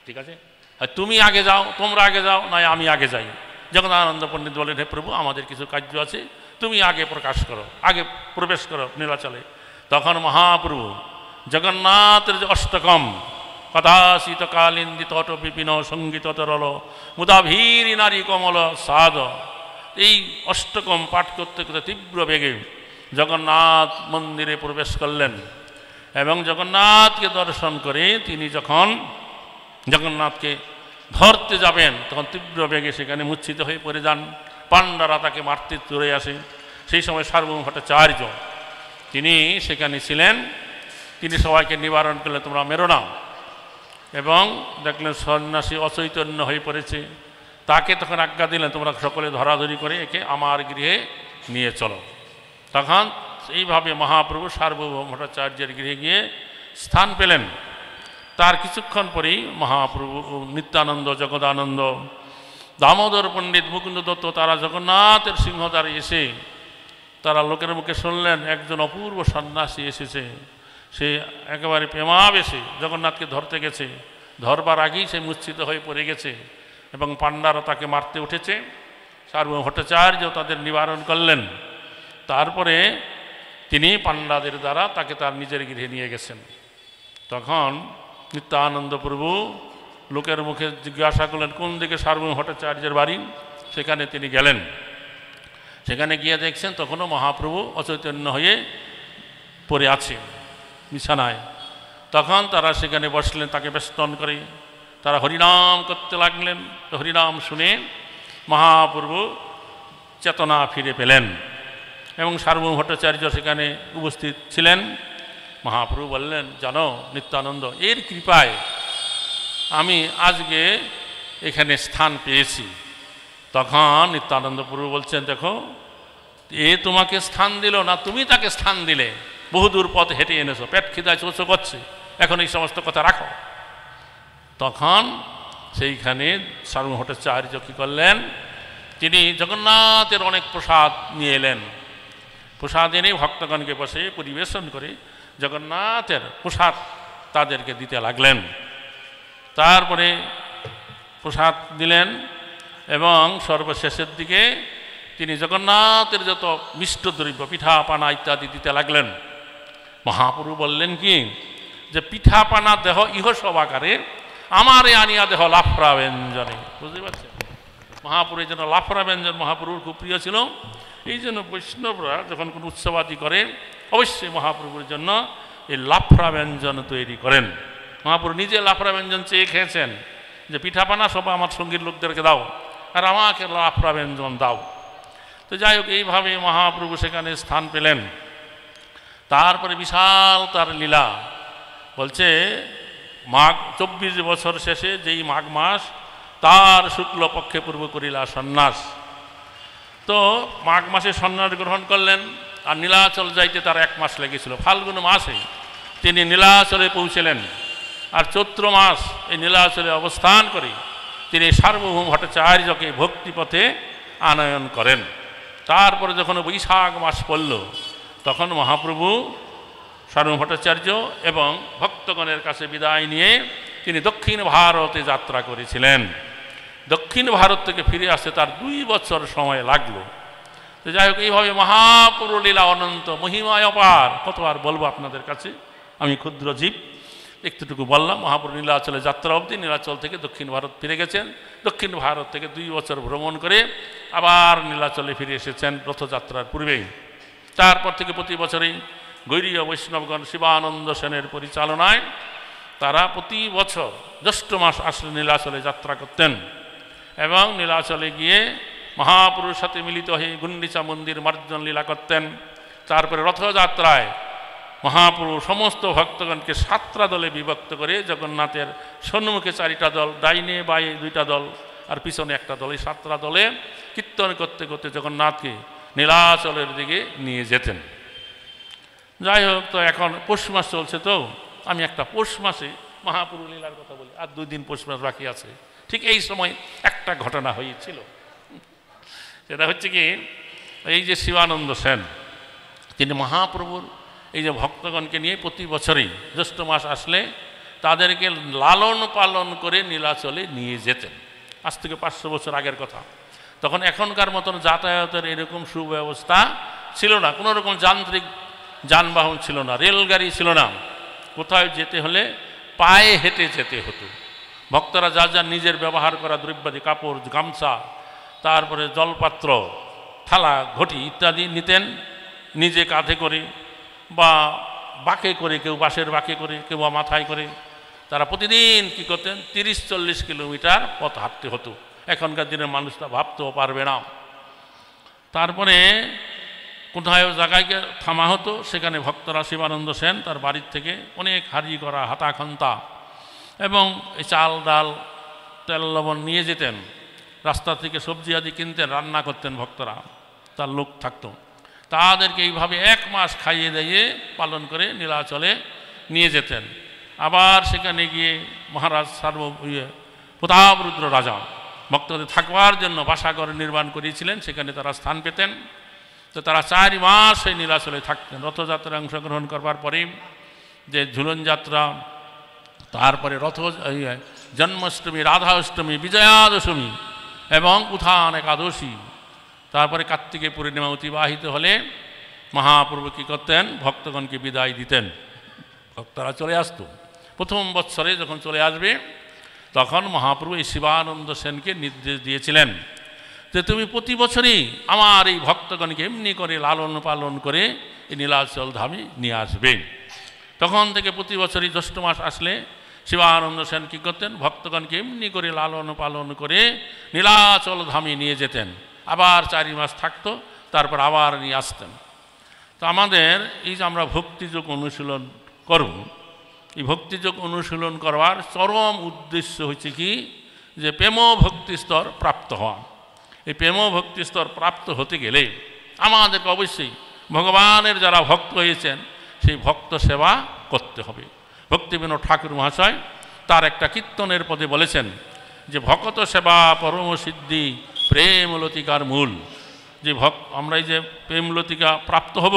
ঠিক আছে, আর তুমি আগে যাও, তোমরা আগে যাও, নয় আমি আগে যাই। জগদানন্দ পণ্ডিত বলেন, হে প্রভু, আমাদের কিছু কার্য আছে, তুমি আগে প্রকাশ করো, আগে প্রবেশ করো নীলাচলে। তখন মহাপ্রভু জগন্নাথের যে অষ্টকম কদাচিত কালিন্দিত অট বিপিন সঙ্গীত তরল মুদাভীর নারী কমল সাদ, এই অষ্টকম পাঠ করতে করতে তীব্র বেগে জগন্নাথ মন্দিরে প্রবেশ করলেন এবং জগন্নাথকে দর্শন করে তিনি যখন জগন্নাথকে ধরতে যাবেন তখন তীব্র বেগে সেখানে মূর্ছিত হয়ে পড়ে যান। পাণ্ডারা তাকে মারতে চলে আসে। সেই সময় সার্বভৌম ভট্টাচার্য তিনি সেখানে ছিলেন। তিনি সবাইকে নিবারণ করলেন, তোমরা মেরো না, এবং দেখলেন সন্ন্যাসী অচৈতন্য হয়ে পড়েছে। তাকে তখন আজ্ঞা দিলেন, তোমরা সকলে ধরাধরি করে একে আমার গৃহে নিয়ে চলো। তখন এইভাবে মহাপ্রভু সার্বভৌম ভট্টাচার্যের গৃহে গিয়ে স্থান পেলেন। তার কিছুক্ষণ পরেই মহাপ্রভু নিত্যানন্দ, জগদানন্দ, দামোদর পণ্ডিত, মুকুন্দ দত্ত তারা জগন্নাথের সিংহদ্বারে এসে তারা লোকের মুখে শুনলেন একজন অপূর্ব সন্ন্যাসী এসেছে। সে একেবারে প্রেমাবেশে জগন্নাথকে ধরতে গেছে, ধরবার আগেই সে মূর্ছিত হয়ে পড়ে গেছে এবং পাণ্ডারা তাকে মারতে উঠেছে। সার্বভৌম ভট্টাচার্য তাদের নিবারণ করলেন। তারপরে তিনি পাণ্ডাদের দ্বারা তাকে তার নিজের গৃহে নিয়ে গেছেন। তখন নিত্যানন্দ প্রভু লোকের মুখে জিজ্ঞাসা করলেন কোন দিকে সার্বভৌম ভট্টাচার্যের বাড়ি। সেখানে তিনি গেলেন। সেখানে গিয়ে দেখছেন তখনও মহাপ্রভু অচৈতন্য হয়ে পড়ে আছে বিছানায়। তখন তারা সেখানে বসলেন, তাকে বেষ্টন করে তারা হরিনাম করতে লাগলেন। হরিনাম শুনে মহাপ্রভু চেতনা ফিরে পেলেন এবং সার্বভৌম ভট্টাচার্য সেখানে উপস্থিত ছিলেন। মহাপ্রভু বললেন, জানো নিত্যানন্দ, এর কৃপায় আমি আজকে এখানে স্থান পেয়েছি। তখন নিত্যানন্দ প্রভু বলছেন, দেখো এ তোমাকে স্থান দিল না, তুমি তাকে স্থান দিলে। বহুদূর পথ হেঁটে এনেছো, পেট খিদায় চোচো করছে, এখন এই সমস্ত কথা রাখো। তখন সেইখানে সার্বভৌম ভট্টাচার্য কী করলেন, তিনি জগন্নাথের অনেক প্রসাদ নিয়ে এলেন। প্রসাদ এনে ভক্তগণকে বসে পরিবেশন করে জগন্নাথের প্রসাদ তাদেরকে দিতে লাগলেন। তারপরে প্রসাদ দিলেন এবং সর্বশেষের দিকে তিনি জগন্নাথের যত মিষ্ট দ্রব্য পিঠা পানা ইত্যাদি দিতে লাগলেন। মহাপ্রভু বললেন কি যে পিঠা পানা দেহ ইহ সব আকারে, আমারে আনিয়া দেহ লাফরা ব্যঞ্জনে। বুঝতে পারছেন, মহাপ্রভুর জন্য লাফরা ব্যঞ্জন মহাপ্রভুর খুব প্রিয় ছিল। এই জন্য বৈষ্ণবরা যখন কোনো উৎসবাদি করে অবশ্যই মহাপ্রভুর জন্য এই লাফরা ব্যঞ্জন তৈরি করেন। মহাপ্রভু নিজে লাফরা ব্যঞ্জন চেয়ে খেয়েছেন যে পিঠাপানা সব আমার সঙ্গীর লোকদেরকে দাও আর আমাকে লাফরা ব্যঞ্জন দাও। তো যাই হোক, এইভাবে মহাপ্রভু সেখানে স্থান পেলেন। তারপরে বিশাল তার লীলা বলছে মাঘ 24 বছর শেষে যেই মাঘ মাস তার শুক্লপক্ষে পূর্ব করিলা সন্ন্যাস। তো মাঘ মাসে সন্ন্যাস গ্রহণ করলেন, আর নীলাচল যাইতে তার 1 মাস লেগেছিল। ফাল্গুন মাসে তিনি নীলাচলে পৌঁছলেন, আর চৈত্র মাস এই নীলাচলে অবস্থান করে তিনি সার্বভৌম ভট্টাচার্যকে ভক্তিপথে আনয়ন করেন। তারপরে যখন বৈশাখ মাস পড়ল, তখন মহাপ্রভু সার্বভৌম ভট্টাচার্য এবং ভক্তগণের কাছে বিদায় নিয়ে তিনি দক্ষিণ ভারতে যাত্রা করেছিলেন। দক্ষিণ ভারত থেকে ফিরে আসতে তার 2 বছর সময় লাগলো। তো যাই হোক, এইভাবে মহাপ্রভু লীলা অনন্ত, মহিমায় অপার। কত আর বলবো আপনাদের কাছে, আমি ক্ষুদ্র জীব, একটুটুকু বললাম। মহাপ্রভু নীলাচলে যাত্রা অবধি, নীলাচল থেকে দক্ষিণ ভারত ফিরে গেছেন। দক্ষিণ ভারত থেকে 2 বছর ভ্রমণ করে আবার নীলাচলে ফিরে এসেছেন রথযাত্রার পূর্বেই। তারপর থেকে প্রতি বছরই গৈরীয় বৈষ্ণবগণ শিবানন্দ সেনের পরিচালনায় তারা প্রতি বছর জ্যৈষ্ঠ মাস আসলে নীলাচলে যাত্রা করতেন এবং নীলাচলে গিয়ে মহাপুরুষের সাথে মিলিত হয়ে গুন্ডিচা মন্দির মার্জন লীলা করতেন। তারপরে রথযাত্রায় মহাপুরুষ সমস্ত ভক্তগণকে 7টা দলে বিভক্ত করে জগন্নাথের সম্মুখে 4টা দল, ডাইনে বাঁয়ে 2টা দল, আর পিছনে 1টা দল, এই 7টা দলে কীর্তন করতে করতে জগন্নাথকে নীলাচলের দিকে নিয়ে যেতেন। যাই হোক, তো এখন পৌষ মাস চলছে, তো আমি একটা পৌষ মাসে মহাপুরু লীলার কথা বলি, আর 2 দিন পৌষ মাস বাকি আছে। ঠিক এই সময় একটা ঘটনা হয়েছিল। সেটা হচ্ছে কি, এই যে শিবানন্দ সেন তিনি মহাপ্রভুর এই যে ভক্তগণকে নিয়ে প্রতি বছরই জ্যৈষ্ঠ মাস আসলে তাদেরকে লালন পালন করে নীলাচলে নিয়ে যেতেন। আজ থেকে 500 বছর আগের কথা। তখন এখনকার মতন যাতায়াতের এরকম সুব্যবস্থা ছিল না, কোনো রকম যান্ত্রিক যানবাহন ছিল না, রেলগাড়ি ছিল না। কোথাও যেতে হলে পায়ে হেঁটে যেতে হতো। ভক্তরা যা যা নিজের ব্যবহার করা দ্রব্যাদি, কাপড়, গামছা, তারপরে জলপাত্র, থালা, ঘটি ইত্যাদি নিতেন নিজে কাঁধে করে বা বাঁকে করে, কেউ বাঁশের বাঁকে করে, কেউ মাথায় করে। তারা প্রতিদিন কী করতেন, 30-40 কিলোমিটার পথ হাঁটতে হতো। এখনকার দিনের মানুষটা ভাবতেও পারবে না। তারপরে কোথায় জায়গায় থামা হতো, সেখানে ভক্তরা শিবানন্দ সেন তার বাড়ির থেকে অনেক হাঁড়ি করা, হাতা খান্তা এবং এই চাল ডাল তেল লবণ নিয়ে যেতেন। রাস্তা থেকে সবজি আদি কিনতেন, রান্না করতেন ভক্তরা, তার লোক থাকতো। তাদেরকে এইভাবে 1 মাস খাইয়ে দিয়ে পালন করে নীলাচলে নিয়ে যেতেন। আবার সেখানে গিয়ে মহারাজ প্রতাপরুদ্র রাজা ভক্তদের থাকবার জন্য বাসাঘর নির্মাণ করিয়েছিলেন, সেখানে তারা স্থান পেতেন। তো তারা 4 মাস সেই নীলাচলে থাকতেন। রথযাত্রায় অংশগ্রহণ করবার পরে যে ঝুলন যাত্রা, তারপরে জন্মাষ্টমী, রাধা অষ্টমী, বিজয়া দশমী এবং উত্থান একাদশী, তারপরে কার্তিকে পূর্ণিমা অতিবাহিত হলে মহাপ্রভু কী করতেন, ভক্তগণকে বিদায় দিতেন। ভক্তরা চলে আসত। প্রথম বৎসরে যখন চলে আসবে, তখন মহাপ্রভু এই শিবানন্দ সেনকে নির্দেশ দিয়েছিলেন যে তুমি প্রতি বছরই আমার এই ভক্তগণকে এমনি করে লালন পালন করে এই নীলাচল ধামে নিয়ে আসবে। তখন থেকে প্রতি বছরই জ্যৈষ্ঠ মাস আসলে শিবানন্দ সেন কী করতেন, ভক্তগণকে এমনি করে লালন পালন করে নীলাচল ধামে নিয়ে যেতেন। আবার 4 মাস থাকতো, তারপর আবার নিয়ে আসতেন। তো আমাদের এই যে আমরা ভক্তিযোগ অনুশীলন করব, এই ভক্তিযোগ অনুশীলন করবার চরম উদ্দেশ্য হচ্ছে কি, যে প্রেম ভক্তি স্তর প্রাপ্ত হওয়া। এই প্রেম ভক্তি স্তর প্রাপ্ত হতে গেলে আমাদেরকে অবশ্যই ভগবানের যারা ভক্ত হয়েছেন সেই ভক্ত সেবা করতে হবে। ভক্তিবিনোদ ঠাকুর মহাশয় তার একটা কীর্তনের পদে বলেছেন যে ভকত সেবা পরম সিদ্ধি প্রেম লতিকার মূল। যে আমরা এই যে প্রেম লতিকা প্রাপ্ত হব,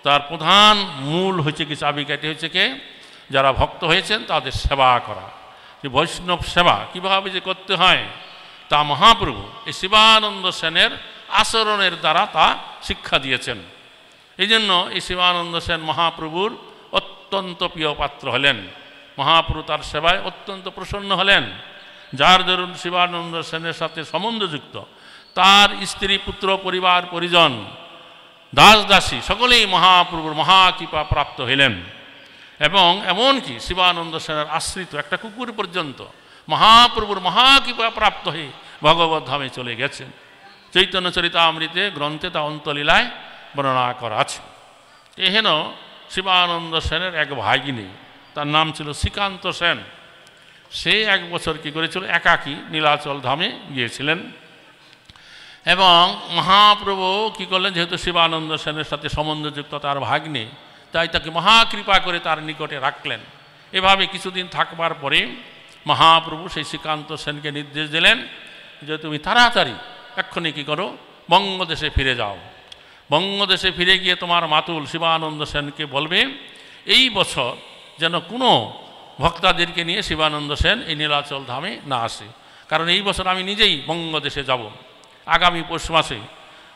তার প্রধান মূল হচ্ছে কি, চাবিকাঠি হচ্ছে কে, যারা ভক্ত হয়েছেন তাদের সেবা করা। যে বৈষ্ণব সেবা কীভাবে যে করতে হয় তা মহাপ্রভু এই শিবানন্দ সেনের আচরণের দ্বারা তা শিক্ষা দিয়েছেন। এই জন্য এই শিবানন্দ সেন মহাপ্রভুর অত্যন্ত প্রিয় পাত্র হলেন। মহাপ্রভু তার সেবায় অত্যন্ত প্রসন্ন হলেন, যার দরুন শিবানন্দ সেনের সাথে সম্বন্ধযুক্ত তার স্ত্রী, পুত্র, পরিবার, পরিজন, দাস দাসী সকলেই মহাপ্রভুর মহাকৃপা প্রাপ্ত হইলেন। এবং এমনকি শিবানন্দ সেনের আশ্রিত একটা কুকুর পর্যন্ত মহাপ্রভুর মহাকৃপা প্রাপ্ত হয়ে ভগবত ধামে চলে গেছেন। চৈতন্য চরিতামৃতে গ্রন্থে তা অন্তলীলায় বর্ণনা করা আছে। এহেন শিবানন্দ সেনের এক ভাগিনী তার নাম ছিল শ্রীকান্ত সেন। সে 1 বছর কী করেছিল, একাকী নীলাচল ধামে গিয়েছিলেন। এবং মহাপ্রভু কী করলেন, যেহেতু শিবানন্দ সেনের সাথে সম্বন্ধযুক্ত তার ভাগ্নে, তাই তাকে মহাকৃপা করে তার নিকটে রাখলেন। এভাবে কিছুদিন থাকবার পরে মহাপ্রভু সেই শ্রীকান্ত সেনকে নির্দেশ দিলেন যে তুমি তাড়াতাড়ি এক্ষুনি কী করো, বঙ্গদেশে ফিরে যাও। বঙ্গদেশে ফিরে গিয়ে তোমার মাতুল শিবানন্দ সেনকে বলবে এই বছর যেন কোনো ভক্তাদেরকে নিয়ে শিবানন্দ সেন এই নীলাচল ধামে না আসে, কারণ এই বছর আমি নিজেই বঙ্গদেশে যাব। আগামী পৌষ মাসে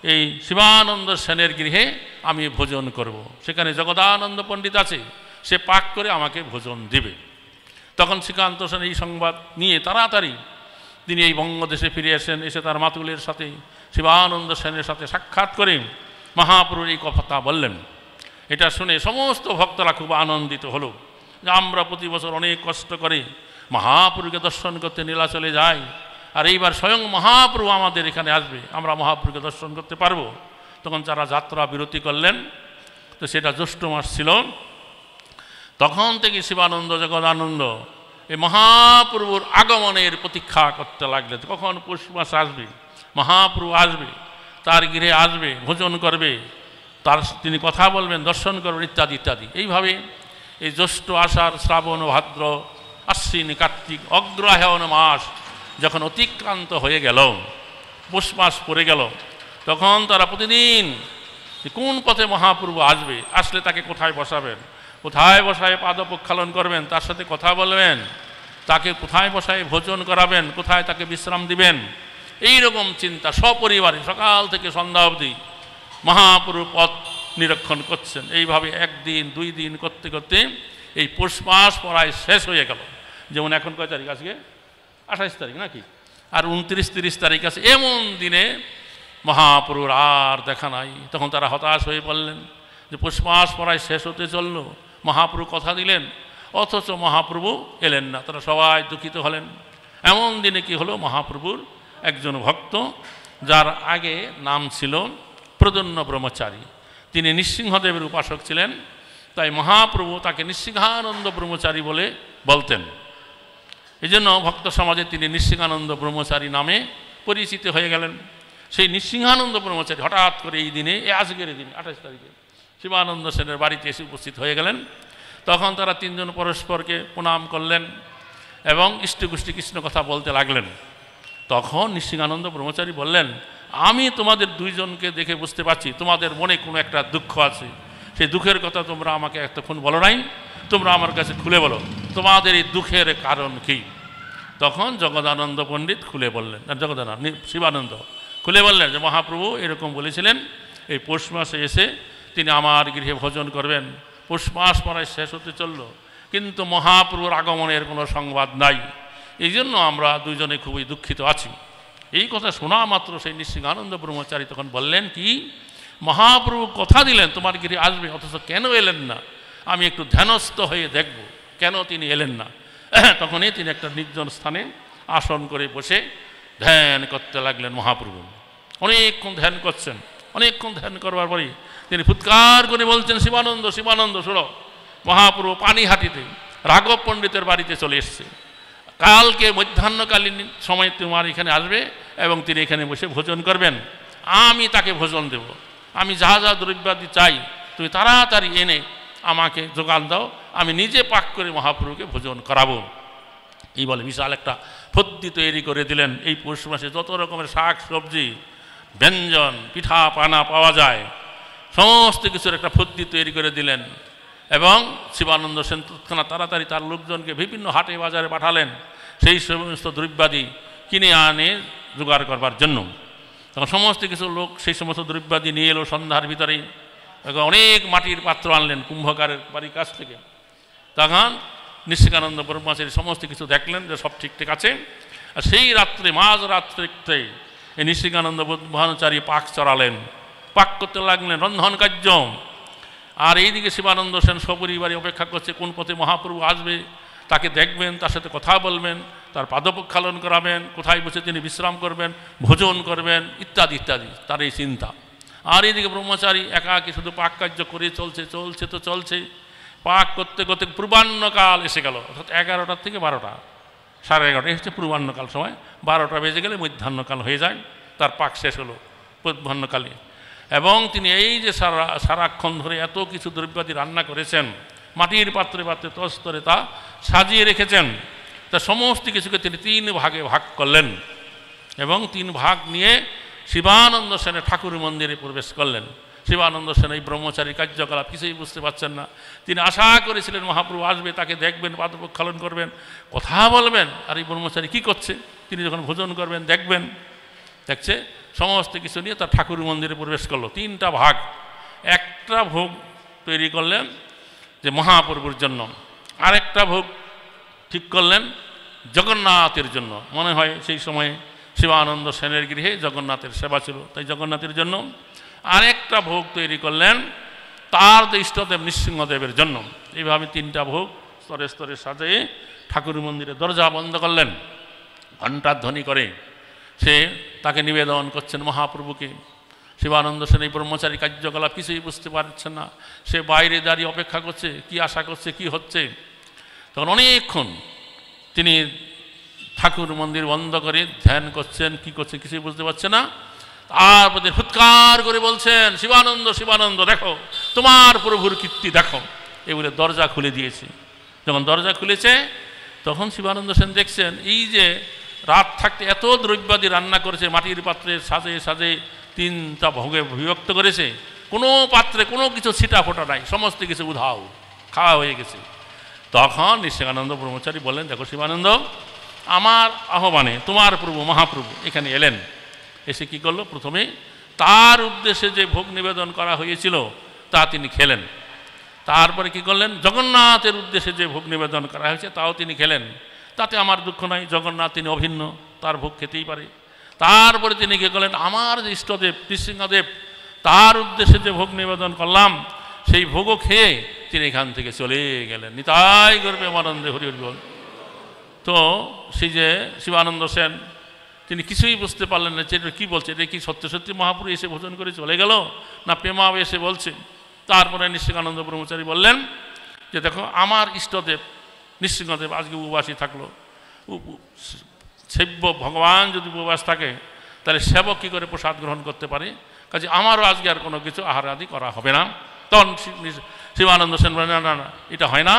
এই শিবানন্দ সেনের গৃহে আমি ভোজন করব। সেখানে জগদানন্দ পণ্ডিত আছে, সে পাক করে আমাকে ভোজন দিবে। তখন শ্রীকান্ত সেন এই সংবাদ নিয়ে তাড়াতাড়ি তিনি এই বঙ্গদেশে ফিরে আসেন। এসে তার মাতুলের সাথে শিবানন্দ সেনের সাথে সাক্ষাৎ করে মহাপ্রভুর এই কথা বললেন। এটা শুনে সমস্ত ভক্তরা খুব আনন্দিত হলো যে আমরা প্রতি বছর অনেক কষ্ট করে মহাপ্রভুকে দর্শন করতে নীলাচলে যাই, আর এইবার স্বয়ং মহাপ্রভু আমাদের এখানে আসবে, আমরা মহাপ্রভুকে দর্শন করতে পারবো। তখন যারা যাত্রা বিরতি করলেন, তো সেটা জ্যৈষ্ঠ মাস ছিল। তখন থেকে শিবানন্দ জগদানন্দ এই মহাপ্রভুর আগমনের প্রতীক্ষা করতে লাগলেন। কখন পৌষ মাস আসবে, মহাপ্রভু আসবে, তার গৃহে আসবে, ভোজন করবে, তার তিনি কথা বলবেন, দর্শন করবেন, ইত্যাদি ইত্যাদি। এইভাবে এই জ্যৈষ্ঠ, আষাঢ়, শ্রাবণ, ভাদ্র, আশ্বিন, কার্তিক, অগ্রহায়ণ মাস যখন অতিক্রান্ত হয়ে গেল, পৌষ মাস পড়ে গেল, তখন তারা প্রতিদিন কোন পথে মহাপ্রভু আসবে, আসলে তাকে কোথায় বসাবেন, কোথায় বসায় পাদ প্রক্ষালন করবেন, তার সাথে কথা বলবেন, তাকে কোথায় বসায় ভোজন করাবেন, কোথায় তাকে বিশ্রাম দিবেন, এই রকম চিন্তা সপরিবারে সকাল থেকে সন্ধ্যা অবধি মহাপ্রভু পথ নিরীক্ষণ করছেন। এইভাবে 1 দিন 2 দিন করতে করতে এই পৌষ মাস প্রায় শেষ হয়ে গেল। যেমন এখন কয় তারিখ, আজকে 28 তারিখ নাকি, আর 29-30 তারিখ আছে। এমন দিনে মহাপ্রভুর আর দেখা নাই। তখন তারা হতাশ হয়ে পড়লেন যে পৌষ মাস প্রায় শেষ হতে চলল, মহাপ্রভু কথা দিলেন অথচ মহাপ্রভু এলেন না। তারা সবাই দুঃখিত হলেন। এমন দিনে কি হলো, মহাপ্রভুর একজন ভক্ত, যার আগে নাম ছিল প্রদন্ন ব্রহ্মচারী, তিনি নৃসিংহদেবের উপাসক ছিলেন, তাই মহাপ্রভু তাকে নৃসিংহানন্দ ব্রহ্মচারী বলে বলতেন। এই জন্য ভক্ত সমাজে তিনি নৃসিংহানন্দ ব্রহ্মচারী নামে পরিচিত হয়ে গেলেন। সেই নৃসিংহানন্দ ব্রহ্মচারী হঠাৎ করে এই দিনে, আজকের দিন 28 তারিখে শিবানন্দ সেনের বাড়িতে এসে উপস্থিত হয়ে গেলেন। তখন তারা 3 জন পরস্পরকে প্রণাম করলেন এবং ইষ্টগুষ্টি কৃষ্ণ কথা বলতে লাগলেন। তখন নৃসিংহানন্দ ব্রহ্মচারী বললেন, আমি তোমাদের 2 জনকে দেখে বুঝতে পারছি তোমাদের মনে কোনো একটা দুঃখ আছে, সেই দুঃখের কথা তোমরা আমাকে এতক্ষণ বলো নাই, তোমরা আমার কাছে খুলে বলো তোমাদের এই দুঃখের কারণ কি। তখন জগদানন্দ পণ্ডিত খুলে বললেন, জগদানন্দ শিবানন্দ খুলে বললেন যে মহাপ্রভু এরকম বলেছিলেন এই পৌষ মাসে এসে তিনি আমার গৃহে ভোজন করবেন। পৌষ মাস প্রায় শেষ হতে চলল, কিন্তু মহাপ্রভুর আগমনের কোনো সংবাদ নাই, এই জন্য আমরা 2 জনে খুবই দুঃখিত আছি। এই কথা শোনা মাত্র সেই নৃসিংহানন্দ ব্রহ্মচারী তখন বললেন কি, মহাপ্রভু কথা দিলেন তোমার গৃহে আসবে, অথচ কেন এলেন না, আমি একটু ধ্যানস্থ হয়ে দেখব কেন তিনি এলেন না। তখনই তিনি একটা নির্জন স্থানে আসন করে বসে ধ্যান করতে লাগলেন। মহাপ্রভু অনেকক্ষণ ধ্যান করছেন। অনেকক্ষণ ধ্যান করবার পরে তিনি ফুৎকার করে বলছেন, শিবানন্দ শিবানন্দ শোনো, মহাপ্রভু পানিহাটিতে রাঘব পণ্ডিতের বাড়িতে চলে এসছে, কালকে মধ্যাহ্নকালীন সময় তোমার এখানে আসবে এবং তিনি এখানে বসে ভোজন করবেন, আমি তাকে ভোজন দেব, আমি যা যা দ্রব্যাদি চাই তুমি তাড়াতাড়ি এনে আমাকে যোগান দাও, আমি নিজে পাক করে মহাপ্রভুকে ভোজন করাবো। এই বলে বিশাল একটা পদ্ধতি তৈরি করে দিলেন। এই পৌষ মাসে যত রকমের শাক সবজি ব্যঞ্জন পিঠা পানা পাওয়া যায় সমস্ত কিছুর একটা পদ্ধতি তৈরি করে দিলেন এবং শিবানন্দ সেন তৎক্ষণাৎ তাড়াতাড়ি তার লোকজনকে বিভিন্ন হাটে বাজারে পাঠালেন সেই সমস্ত দ্রব্যাদি কিনে আনে জোগাড় করবার জন্য। তখন সমস্ত কিছু লোক সেই সমস্ত দ্রব্যাদি নিয়ে এলো সন্ধ্যার ভিতরেই। অনেক মাটির পাত্র আনলেন কুম্ভকারের বাড়ির কাছ থেকে। তখন নৃসিংহানন্দ ব্রহ্মচারী সমস্ত কিছু দেখলেন যে সব ঠিকঠাক আছে। আর সেই রাত্রে মাঝ রাত্রিতে এই নৃসিংহানন্দ ব্রহ্মচারী পাক চড়ালেন, পাক করতে লাগলেন রন্ধন কার্য। আর এইদিকে শিবানন্দ সেন সপরিবারে অপেক্ষা করছে কোন পথে মহাপ্রভু আসবে, তাকে দেখবেন, তার সাথে কথা বলবেন, তার পাদপ্রক্ষালন করাবেন, কোথায় বসে তিনি বিশ্রাম করবেন, ভোজন করবেন ইত্যাদি ইত্যাদি, তার এই চিন্তা। আর এইদিকে ব্রহ্মচারী একাকী শুধু পাক কার্য করে চলছে চলছে তো চলছে। পাক করতে করতে পূর্বাহ্নকাল এসে গেল, অর্থাৎ 11টা থেকে 12টা, 11:30 হচ্ছে পূর্বাহ্নকাল সময়। 12টা বেজে গেলে মধ্যাহ্নকাল হয়ে যায়, তার পাক শেষ হলো পূর্বাহ্নকালে। এবং তিনি এই যে সারাক্ষণ ধরে এত কিছু দ্রব্যাদি রান্না করেছেন, মাটির পাত্রে পাত্রে তস্তরে তা সাজিয়ে রেখেছেন, তা সমস্ত কিছুকে তিনি 3 ভাগে ভাগ করলেন এবং 3 ভাগ নিয়ে শিবানন্দ সেনের ঠাকুর মন্দিরে প্রবেশ করলেন। শিবানন্দ সেন এই ব্রহ্মচারী কার্যকলাপ কিছুই বুঝতে পারছেন না। তিনি আশা করেছিলেন মহাপ্রভু আসবে, তাকে দেখবেন, পাদপ্রক্ষালন করবেন, কথা বলবেন, আর এই ব্রহ্মচারী কী করছে তিনি যখন ভোজন করবেন দেখবেন। দেখছে সমস্ত কিছু নিয়ে তার ঠাকুর মন্দিরে প্রবেশ করলো। 3টা ভাগ, একটা ভোগ তৈরি করলেন যে মহাপ্রভুর জন্য, আরেকটা ভোগ ঠিক করলেন জগন্নাথের জন্য। মনে হয় সেই সময়ে শিবানন্দ সেনের গৃহে জগন্নাথের সেবা ছিল, তাই জগন্নাথের জন্য। আরেকটা ভোগ তৈরি করলেন তার ইষ্টদেব নৃসিংহদেবের জন্য। এইভাবে 3টা ভোগ স্তরে স্তরে সাজিয়ে ঠাকুর মন্দিরে দরজা বন্ধ করলেন। ঘণ্টার ধ্বনি করে সে তাকে নিবেদন করছেন মহাপ্রভুকে। শিবানন্দ সেন এই ব্রহ্মচারী কার্যকলাপ কিছুই বুঝতে পারছেন না, সে বাইরে দাঁড়িয়ে অপেক্ষা করছে, কি আশা করছে, কি হচ্ছে। তখন অনেকক্ষণ তিনি ঠাকুর মন্দির বন্ধ করে ধ্যান করছেন, কি করছে কিছুই বুঝতে পারছে না। তারপরে ফুৎকার করে বলছেন, শিবানন্দ শিবানন্দ দেখো, তোমার প্রভুর কীর্তি দেখো। এই বলে দরজা খুলে দিয়েছে। যখন দরজা খুলেছে তখন শিবানন্দ সেন দেখছেন এই যে রাত থাকতে এত দ্রব্যাদি রান্না করেছে, মাটির পাত্রে সাজে সাজে 3টা ভোগে বিভক্ত করেছে, কোনো পাত্রে কোনো কিছু ছিটা ফোটা নাই, সমস্ত কিছু উধাও খাওয়া হয়ে গেছে। তখন নিশ্চিকানন্দ ব্রহ্মচারী বললেন, দেখো শিবানন্দ, আমার আহ্বানে তোমার প্রভু মহাপ্রভু এখানে এলেন। এসে কি করলো, প্রথমে তার উদ্দেশ্যে যে ভোগ নিবেদন করা হয়েছিল তা তিনি খেলেন। তারপরে কি করলেন, জগন্নাথের উদ্দেশ্যে যে ভোগ নিবেদন করা হয়েছে তাও তিনি খেলেন। তাতে আমার দুঃখ নাই, জগন্নাথ তিনি অভিন্ন, তার ভোগ খেতেই পারে। তারপরে তিনি কি করলেন, আমার যে ইষ্টদেব নৃসিংহদেব তার উদ্দেশ্যে যে ভোগ নিবেদন করলাম সেই ভোগও খেয়ে তিনি এখান থেকে চলে গেলেন। নিতাই গর্বে আনন্দে হরি হরি বল। তো সেই যে শিবানন্দ সেন তিনি কিছুই বুঝতে পারলেন না যে এটা কী বলছে, এটা কি সত্যি সত্যি মহাপুরু এসে ভোজন করে চলে গেল না প্রেমাও এসে বলছে। তারপরে নৃসিংহানন্দ ব্রহ্মচারী বললেন যে দেখো, আমার ইষ্টদেব নৃসিংহদেব আজকে উপবাসী থাকলো, সেব্য ভগবান যদি উপবাস থাকে তাহলে সেবক কী করে প্রসাদ গ্রহণ করতে পারে, কাজে আমারও আজকে আর কোনো কিছু আহার আদি করা হবে না। তখন শিবানন্দ সেন বলেন, না না না, এটা হয় না,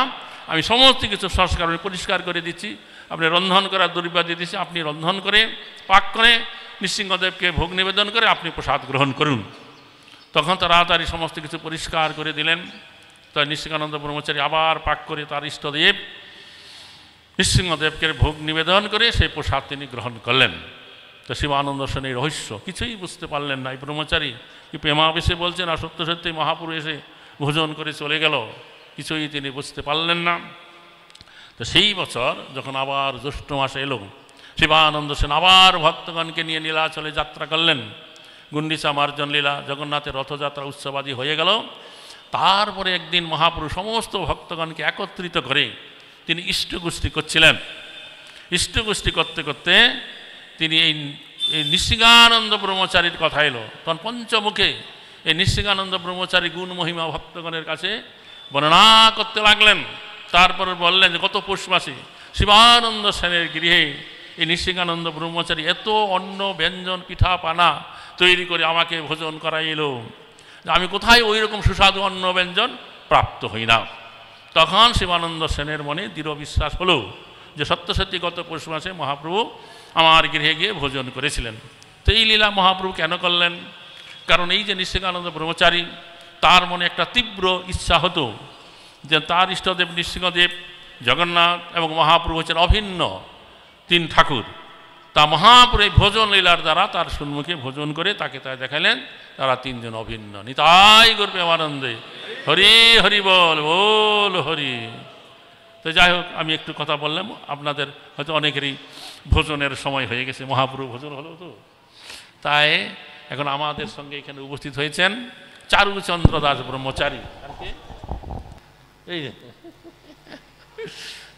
আমি সমস্ত কিছু সংস্কার পরিষ্কার করে দিচ্ছি, আপনি রন্ধন করার দ্রব্যাদি দিচ্ছি, আপনি রন্ধন করে পাক করে নৃসিংহদেবকে ভোগ নিবেদন করে আপনি প্রসাদ গ্রহণ করুন। তখন তাড়াতাড়ি সমস্ত কিছু পরিষ্কার করে দিলেন। তাই নৃসিংহানন্দ ব্রহ্মচারী আবার পাক করে তার ইষ্টদেব নৃসিংহদেবকে ভোগ নিবেদন করে সেই প্রসাদ তিনি গ্রহণ করলেন। তো শিবানন্দ সেন এই রহস্য কিছুই বুঝতে পারলেন না। এই ব্রহ্মচারী কি প্রেমাবেশে বলছেন আর সত্য সত্যি মহাপুরু এসে ভোজন করে চলে গেল, কিছুই তিনি বুঝতে পারলেন না। তো সেই বছর যখন আবার জ্যৈষ্ঠ মাসে এলো, শিবানন্দ সেন আবার ভক্তগণকে নিয়ে নীলাচলে যাত্রা করলেন। গুন্ডিচা মার্জন লীলা, জগন্নাথের রথযাত্রা উৎসবাদী হয়ে গেল। তারপরে একদিন মহাপুরু সমস্ত ভক্তগণকে একত্রিত করে তিনি ইষ্টগোষ্ঠী করছিলেন। ইষ্টগোষ্ঠী করতে করতে তিনি এই নৃসিংহানন্দ ব্রহ্মচারীর কথা এলো। তখন পঞ্চমুখে এই নৃসিংহানন্দ ব্রহ্মচারী গুণ মহিমা ভক্তগণের কাছে বর্ণনা করতে লাগলেন। তারপরে বললেন যে গত পৌষ মাসে শিবানন্দ সেনের গৃহে এই নৃসিংহানন্দ ব্রহ্মচারী এত অন্ন ব্যঞ্জন পিঠা পানা তৈরি করে আমাকে ভোজন করাইল, আমি কোথায় ওই রকম সুস্বাদু অন্ন ব্যঞ্জন প্রাপ্ত হই না। তখন শিবানন্দ সেনের মনে দৃঢ় বিশ্বাস হলো যে সত্য সত্যি গত পৌষ মাসে মহাপ্রভু আমার গৃহে গিয়ে ভোজন করেছিলেন। তো এই লীলা মহাপ্রভু কেন করলেন? কারণ এই যে নৃসিংহানন্দ ব্রহ্মচারী, তার মনে একটা তীব্র ইচ্ছা হতো যে তার ইষ্টদেব নৃসিংহদেব, জগন্নাথ এবং মহাপ্রভু হচ্ছেন অভিন্ন 3 ঠাকুর। তা মহাপ্রভু এই ভোজন লীলার দ্বারা তার সম্মুখে ভোজন করে তাকে তাই দেখালেন তারা 3 জন অভিন্ন। নিতাই গর্বে আনন্দে হরি হরি বল বল হরি। তো যাই হোক, আমি একটু কথা বললাম, আপনাদের হয়তো অনেকেরই ভোজনের সময় হয়ে গেছে, মহাপ্রভু ভোজন হলো। তো তাই এখন আমাদের সঙ্গে এখানে উপস্থিত হয়েছেন চারুচন্দ্র দাস ব্রহ্মচারী। এই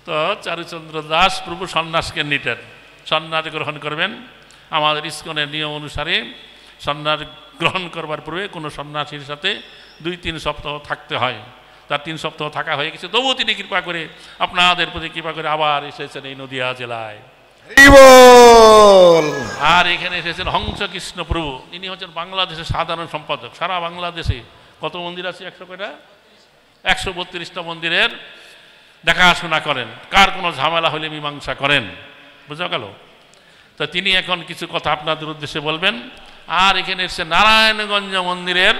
তো চারুচন্দ্র দাস প্রভু সন্ন্যাসকে নিতেন, সন্ন্যাস গ্রহণ করবেন। আমাদের ইস্কনের নিয়ম অনুসারে সন্ন্যাস গ্রহণ করবার পূর্বে কোনো সন্ন্যাসীর সাথে 2-3 সপ্তাহ থাকতে হয়। তার 3 সপ্তাহ থাকা হয়ে গেছে, তবুও তিনি কৃপা করে আপনাদের প্রতি কৃপা করে আবার এসেছেন এই নদিয়া জেলায়। আর এখানে এসেছেন হংস কৃষ্ণ প্রভু, ইনি হচ্ছেন বাংলাদেশের সাধারণ সম্পাদক। সারা বাংলাদেশে কত মন্দির আছে? 100 কয়টা? 132টা মন্দিরের দেখাশোনা করেন, কার কোনো ঝামেলা হলে মীমাংসা করেন। বুঝা গেল? তো তিনি এখন কিছু কথা আপনাদের উদ্দেশ্যে বলবেন। আর এখানে এসছে নারায়ণগঞ্জ মন্দিরের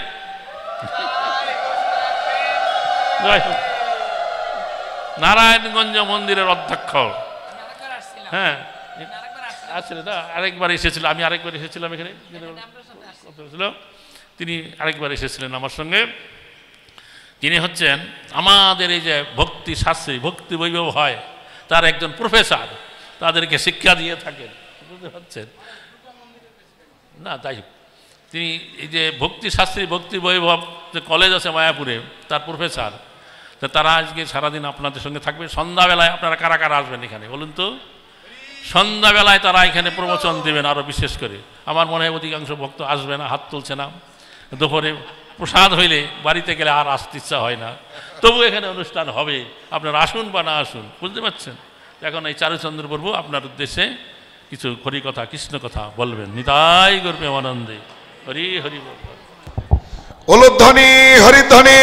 নারায়ণগঞ্জ মন্দিরের অধ্যক্ষ। হ্যাঁ আসলে না, আরেকবার এসেছিল, আমি আরেকবার এসেছিলাম এখানে, তিনি আরেকবার এসেছিলেন আমার সঙ্গে। তিনি হচ্ছেন আমাদের এই যে ভক্তি শাস্ত্রী, ভক্তি বৈভব হয় তার একজন প্রফেসর, তাদেরকে শিক্ষা দিয়ে থাকেন, বুঝতে পারছেন না? তাই তিনি এই যে ভক্তি শাস্ত্রী, ভক্তি বৈভব যে কলেজ আছে মায়াপুরে, তার প্রফেসর। তো তারা আজকে সারাদিন আপনাদের সঙ্গে থাকবে। সন্ধ্যাবেলায় আপনারা কারা কারা আসবেন এখানে বলুন তো? সন্ধ্যাবেলায় তারা এখানে প্রবচন দেবেন। আরও বিশেষ করে আমার মনে হয় অধিকাংশ ভক্ত আসবে না, হাত তুলছে না। দুপুরে প্রসাদ হইলে বাড়িতে গেলে আর আসতে ইচ্ছা হয় না, তবু এখানে অনুষ্ঠান হবে, আপনারা আসুন বা না আসুন, বুঝতে পারছেন? এখন এই চারুচন্দ্র প্রভু আপনার উদ্দেশ্যে কিছু হরি কথা, কৃষ্ণ কথা বলবেন। নিতাই গৌর প্রেমানন্দে হরি হরি বল। উলুধ্বনি হরিধ্বনি।